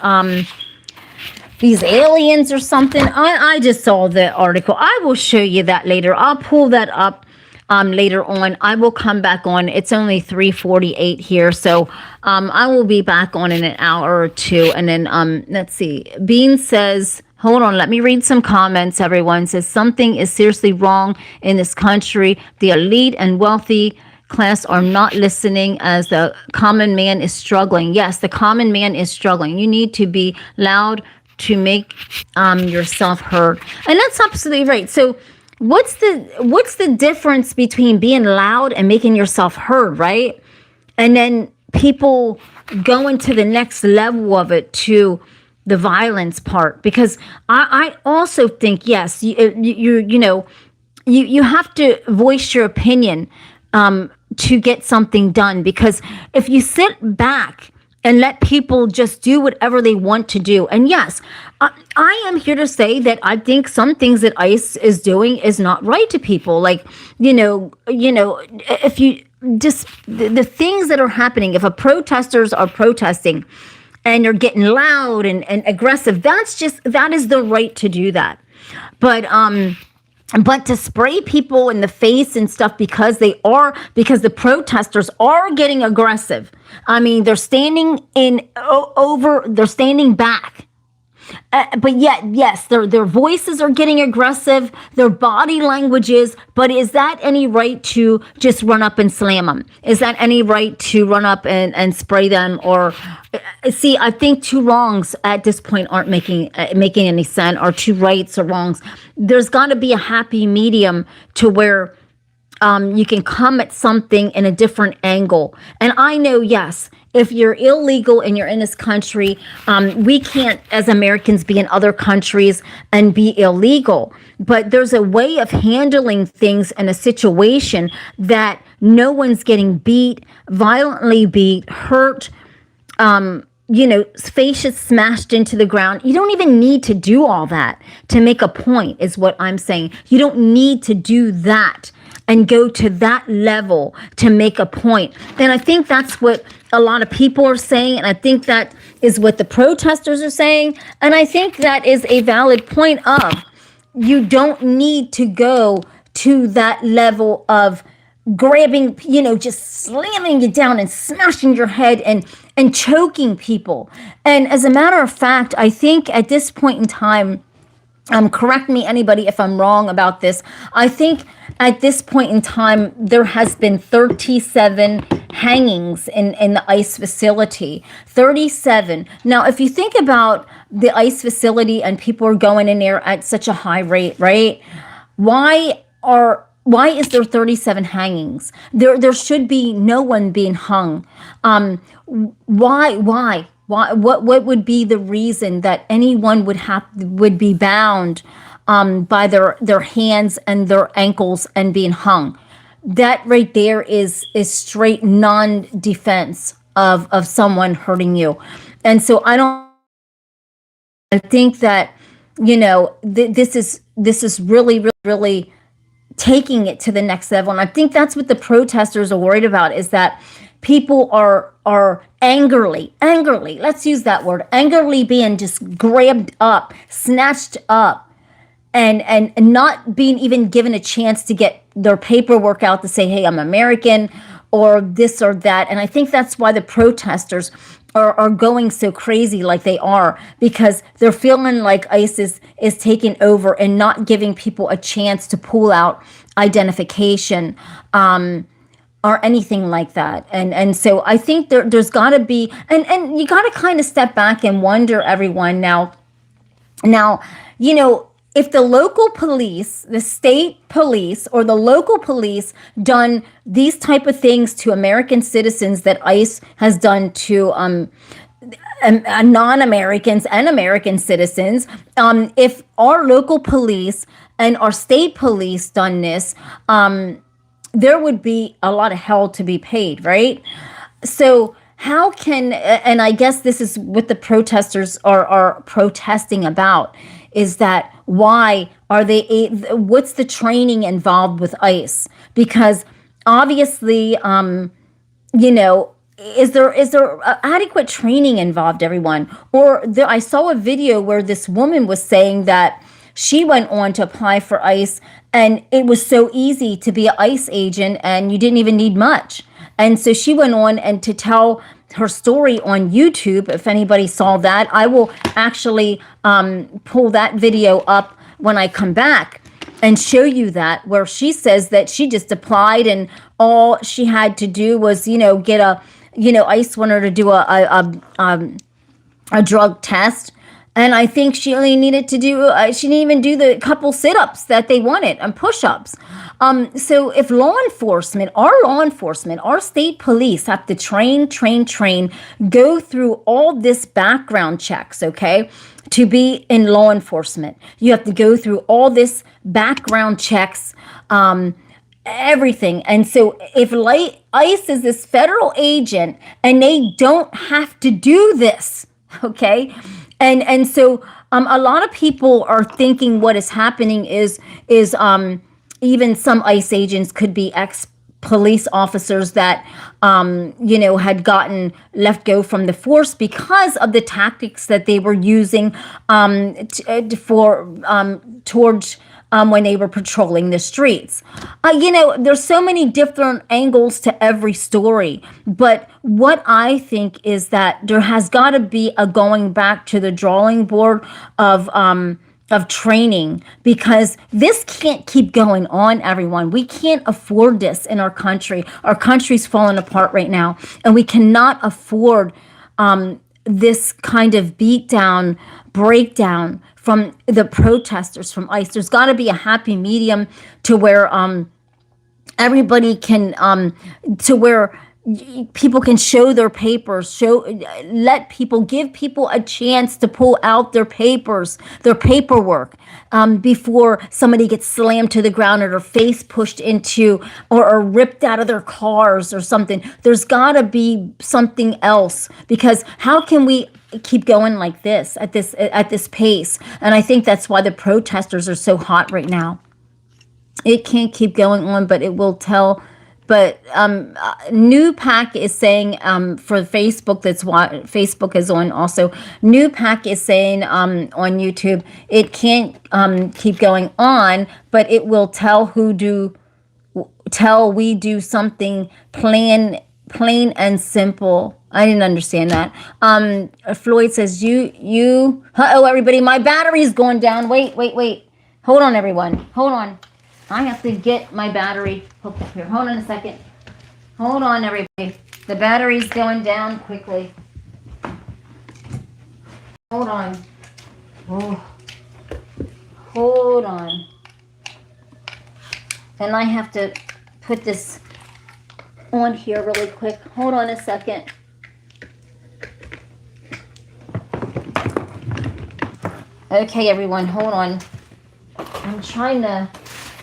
these aliens or something. I just saw the article. I will show you that later. I'll pull that up later on. I will come back on. It's only 3:48 here, so I will be back on in an hour or two. And then let's see. Bean says, hold on, let me read some comments. Everyone says something is seriously wrong in this country. The elite and wealthy class are not listening as the common man is struggling. Yes, the common man is struggling. You need to be loud to make yourself heard. And that's absolutely right. So what's the difference between being loud and making yourself heard, right? And then people going to the next level of it, to the violence part, because I also think, yes, you have to voice your opinion to get something done, because if you sit back and let people just do whatever they want to do. And yes, I am here to say that I think some things that ICE is doing is not right to people. Like, if you just, the things that are happening, if protesters are protesting and you're getting loud and aggressive, that is the right to do that. But to spray people in the face and stuff because the protesters are getting aggressive. I mean, they're standing they're standing back. But yet, yes, their voices are getting aggressive, their body language is, but is that any right to just run up and slam them? Is that any right to run up and spray them? Or see, I think two wrongs at this point aren't making any sense, or two rights or wrongs. There's got to be a happy medium to where you can come at something in a different angle. And I know, yes, if you're illegal and you're in this country, we can't, as Americans, be in other countries and be illegal. But there's a way of handling things in a situation that no one's getting beat, violently beat, hurt, faces smashed into the ground. You don't even need to do all that to make a point, is what I'm saying. You don't need to do that and go to that level to make a point. And I think that's what a lot of people are saying, and I think that is what the protesters are saying, and I think that is a valid point of, you don't need to go to that level of grabbing, just slamming you down and smashing your head and choking people. And as a matter of fact, I think at this point in time, correct me, anybody, if I'm wrong about this, I think at this point in time, there has been 37 hangings in the ICE facility. 37. Now, if you think about the ICE facility and people are going in there at such a high rate, right? Why is there 37 hangings? There should be no one being hung. Why? What would be the reason that anyone would be bound by their hands and their ankles and being hung? That right there is straight non-defense of someone hurting you. And so I think that, this is really taking it to the next level. And I think that's what the protesters are worried about, is that people are angrily, let's use that word, angrily being just grabbed up, snatched up, and not being even given a chance to get their paperwork out to say, hey, I'm American, or this or that. And I think that's why the protesters are going so crazy like they are, because they're feeling like ICE is taking over and not giving people a chance to pull out identification or anything like that. And so I think there's got to be, and you got to kind of step back and wonder, everyone, now, if the local police, the state police, or the local police done these type of things to American citizens that ICE has done to non-Americans and American citizens, if our local police and our state police done this, there would be a lot of hell to be paid, right? So how can, and I guess this is what the protesters are protesting about, is that why are they, what's the training involved with ICE? Because obviously, is there adequate training involved, everyone? Or I saw a video where this woman was saying that she went on to apply for ICE, and it was so easy to be an ICE agent, and you didn't even need much. And so she went on and to tell her story on YouTube. If anybody saw that, I will actually pull that video up when I come back and show you that, where she says that she just applied and all she had to do was, get ICE wanted her to do a drug test. And I think she only needed to do, she didn't even do the couple sit-ups that they wanted and push-ups. So if our state police have to train, go through all this background checks, okay, to be in law enforcement. You have to go through all this background checks, everything. And so if ICE is this federal agent and they don't have to do this, okay, and so a lot of people are thinking what is happening is even some ICE agents could be ex-police officers that had gotten let go from the force because of the tactics that they were using towards when they were patrolling the streets. There's so many different angles to every story, but what I think is that there has got to be a going back to the drawing board of training, because this can't keep going on, everyone. We can't afford this in our country. Our country's falling apart right now, and we cannot afford this kind of beatdown, breakdown from the protesters from ICE. There's got to be a happy medium to where everybody can, to where people can show their papers, give people a chance to pull out their papers, their paperwork, before somebody gets slammed to the ground or their face pushed into or ripped out of their cars or something. There's got to be something else, because how can we keep going like this at this pace? And I think that's why the protesters are so hot right now. It can't keep going on, but it will tell. But New Pack is saying for Facebook, that's why Facebook is on also. New Pack is saying on YouTube, it can't keep going on, but it will tell we do something plain and simple. I didn't understand that. Floyd says everybody, my battery's going down. Wait. Hold on, everyone. Hold on. I have to get my battery hooked up here. Hold on a second. Hold on, everybody. The battery's going down quickly. Hold on. Oh. Hold on. And I have to put this on here really quick. Hold on a second. Okay, everyone, hold on. I'm trying to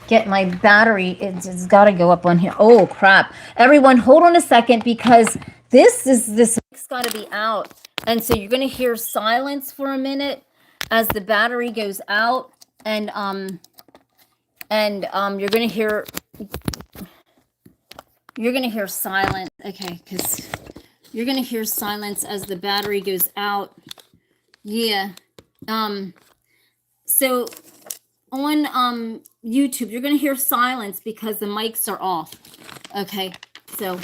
get my battery. It's got to go up on here. Oh, crap. Everyone, hold on a second because this mic's got to be out. And so you're going to hear silence for a minute as the battery goes out. And you're going to hear silence. Okay, because you're going to hear silence as the battery goes out. Yeah. So on YouTube, you're going to hear silence because the mics are off. Okay, so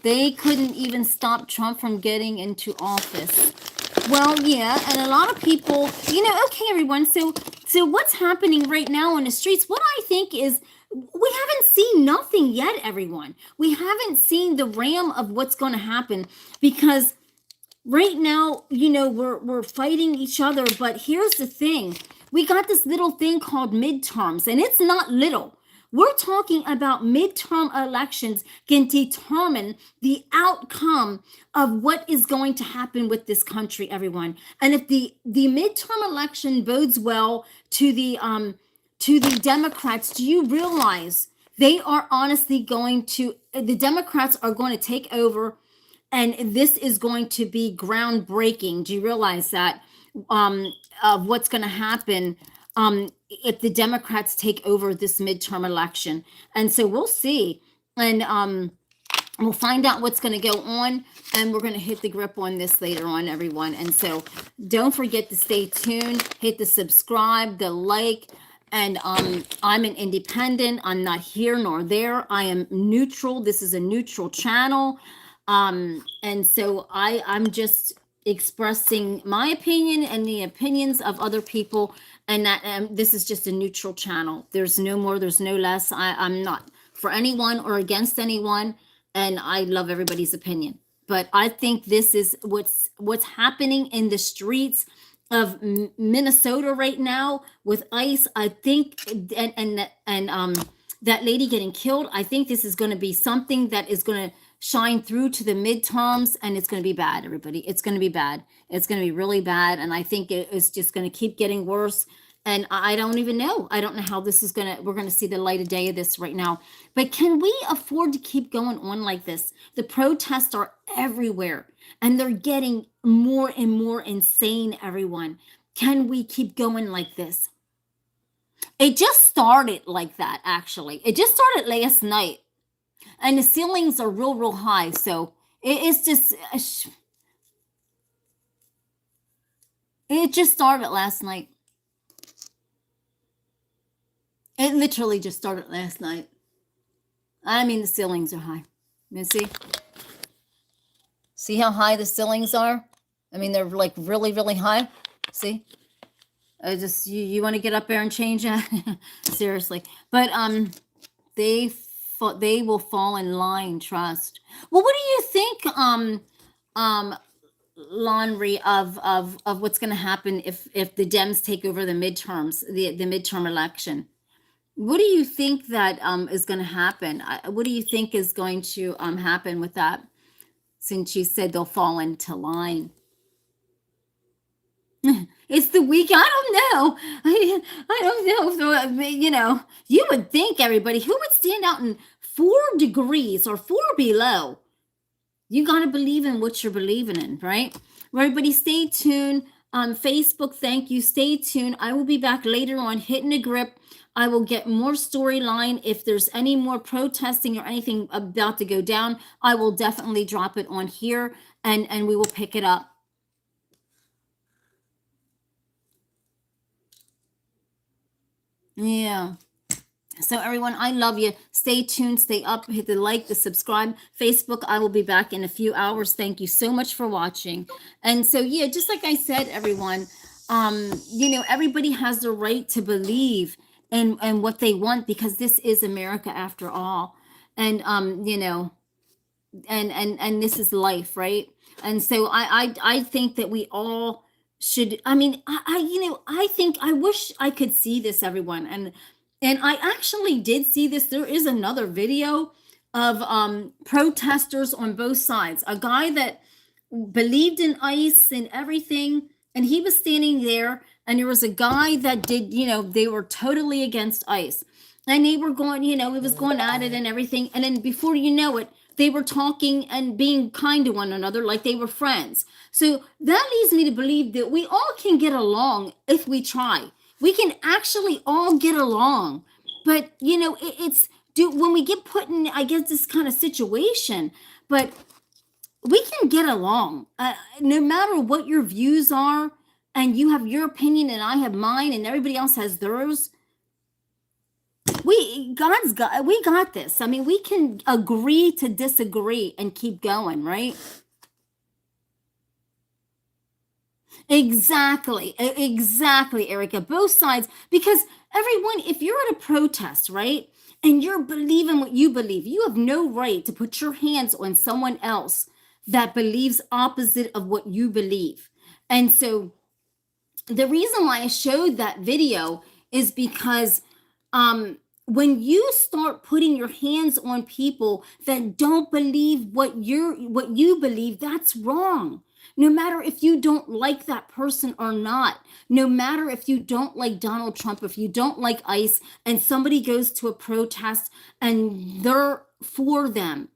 they couldn't even stop Trump from getting into office. Well, yeah, and a lot of people, okay, everyone. So what's happening right now on the streets? What I think is we haven't seen nothing yet, everyone. We haven't seen the ram of what's going to happen because right now, we're fighting each other. But here's the thing. We got this little thing called midterms, and it's not little. We're talking about midterm elections can determine the outcome of what is going to happen with this country, everyone. And if the midterm election bodes well to the Democrats, do you realize they are honestly the Democrats are going to take over, and this is going to be groundbreaking. Do you realize that? Of what's going to happen if the Democrats take over this midterm election. And so we'll see. And we'll find out what's going to go on. And we're going to hit the grip on this later on, everyone. And so don't forget to stay tuned. Hit the subscribe, the like. And I'm an independent. I'm not here nor there. I am neutral. This is a neutral channel. And so I'm just expressing my opinion and the opinions of other people, and that this is just a neutral channel. There's no more, there's no less. I'm not for anyone or against anyone, and I love everybody's opinion. But I think this is what's happening in the streets of Minnesota right now with ICE. I think and that lady getting killed. I think this is going to be something that is going to shine through to the midterms, and it's going to be bad, everybody. It's going to be bad. It's going to be really bad, and I think it's just going to keep getting worse. And I don't even know. I don't know how this is we're going to see the light of day of this right now. But can we afford to keep going on like this? The protests are everywhere, and they're getting more and more insane, everyone. Can we keep going like this? It just started like that, actually. It just started last night. And the ceilings are real high. So it's just, it just started last night. It literally just started last night. I mean, the ceilings are high. You see how high the ceilings are? I mean, they're like really high. See? I just, you want to get up there and change that? Seriously. But they will fall in line, trust. Well, what do you think, Laundry, of what's going to happen if the Dems take over the midterms, the midterm election? What do you think that is going to happen? What do you think is going to happen with that? Since you said they'll fall into line. It's the week. I don't know. I don't know. You would think, everybody, who would stand out in 4 degrees or 4 below? You got to believe in what you're believing in, right? Everybody, stay tuned. Facebook, thank you. Stay tuned. I will be back later on hitting a grip. I will get more storyline. If there's any more protesting or anything about to go down, I will definitely drop it on here, and we will pick it up. Yeah. So everyone, I love you. Stay tuned, stay up, hit the like, the subscribe. Facebook, I will be back in a few hours. Thank you so much for watching. And so, yeah, just like I said, everyone, everybody has the right to believe and what they want, because this is America after all. And and this is life, right? And so I think that we all should. I mean, I think I wish I could see this, everyone. And I actually did see this. There is another video of protesters on both sides. A guy that believed in ICE and everything, and he was standing there, and there was a guy that did, they were totally against ICE. And they were going, it was going at it and everything. And then before you know it, they were talking and being kind to one another like they were friends. So that leads me to believe that we all can get along if we try. We can actually all get along. But, when we get put in, I guess, this kind of situation, but we can get along no matter what your views are, and you have your opinion and I have mine and everybody else has theirs. We got this. I mean, we can agree to disagree and keep going, right? Exactly, Erica. Both sides, because everyone, if you're at a protest, right, and you're believing what you believe, you have no right to put your hands on someone else that believes opposite of what you believe. And so the reason why I showed that video is because when you start putting your hands on people that don't believe what you believe, that's wrong. No matter if you don't like that person or not, no matter if you don't like Donald Trump, if you don't like ICE, and somebody goes to a protest and they're for them,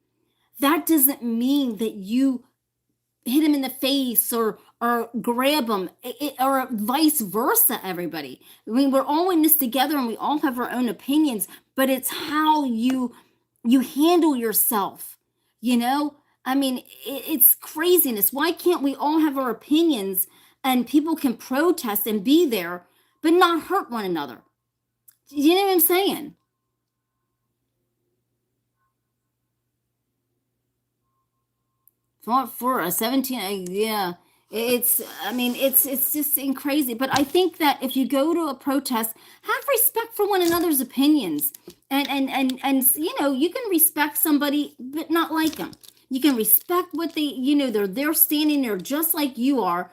that doesn't mean that you hit him in the face or grab him, or vice versa, everybody. I mean, we're all in this together and we all have our own opinions, but it's how you handle yourself, I mean, it's craziness. Why can't we all have our opinions and people can protest and be there, but not hurt one another? You know what I'm saying? For a 17, yeah, it's just crazy. But I think that if you go to a protest, have respect for one another's opinions, and you can respect somebody but not like them. You can respect what they, they're standing there just like you are,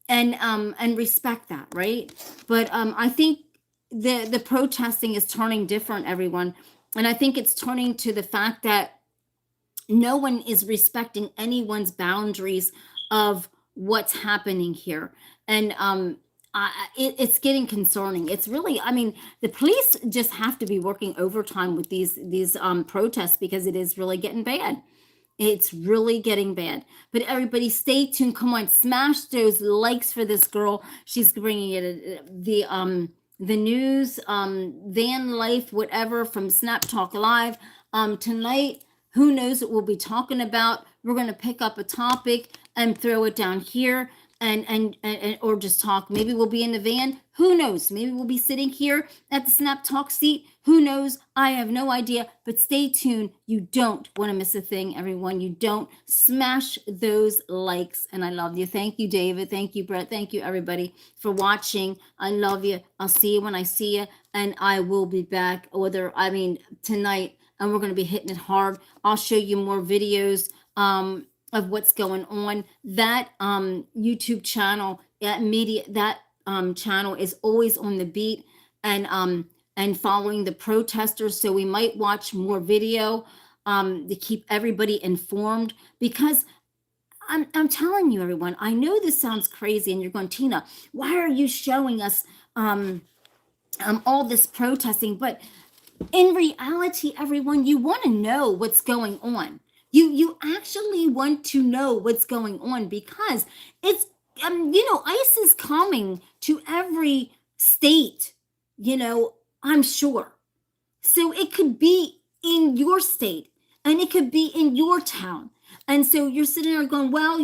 and respect that, right? But I think the protesting is turning different, everyone, and I think it's turning to the fact that no one is respecting anyone's boundaries of what's happening here. And it's getting concerning. It's really, I mean, the police just have to be working overtime with these protests, because it is really getting bad. It's really getting bad. But everybody stay tuned. Come on, smash those likes for this girl. She's bringing it the news, Vanlife, whatever, from Snap Talk Live. Tonight, who knows what we'll be talking about. We're going to pick up a topic and throw it down here, and or just talk. Maybe we'll be in the van. Who knows? Maybe we'll be sitting here at the Snap Talk seat. Who knows? I have no idea. But stay tuned. You don't want to miss a thing, everyone. You don't. Smash those likes. And I love you. Thank you, David. Thank you, Brett. Thank you, everybody, for watching. I love you. I'll see you when I see you. And I will be back tonight. And we're going to be hitting it hard. I'll show you more videos of what's going on. That YouTube channel, that channel is always on the beat and following the protesters. So we might watch more video to keep everybody informed, because I'm telling you, everyone, I know this sounds crazy and you're going, Tina, why are you showing us all this protesting? But in reality, everyone, you want to know what's going on. You actually want to know what's going on, because it's, ICE is coming to every state, I'm sure. So it could be in your state and it could be in your town. And so you're sitting there going, well,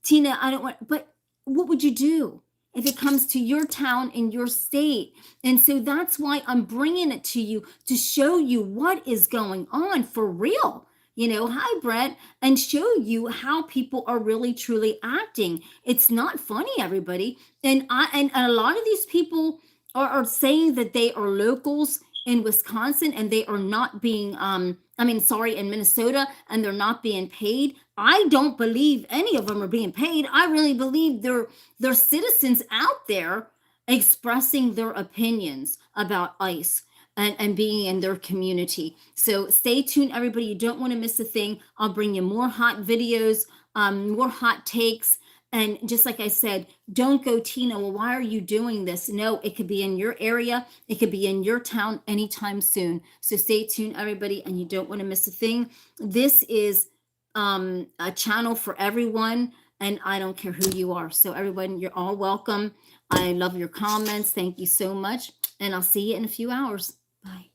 Tina, I don't want, but what would you do if it comes to your town and your state? And so that's why I'm bringing it to you, to show you what is going on for real. Hi, Brett, and show you how people are really truly acting. It's not funny, everybody. And a lot of these people are saying that they are locals in Wisconsin and they are not being, in Minnesota, and they're not being paid. I don't believe any of them are being paid. I really believe they're citizens out there expressing their opinions about ICE and being in their community. So stay tuned, everybody. You don't want to miss a thing. I'll bring you more hot videos, more hot takes. And just like I said, don't go, Tina, well, why are you doing this? No, it could be in your area. It could be in your town anytime soon. So stay tuned, everybody, and you don't want to miss a thing. This is a channel for everyone, and I don't care who you are. So everyone, you're all welcome. I love your comments. Thank you so much. And I'll see you in a few hours. Bye.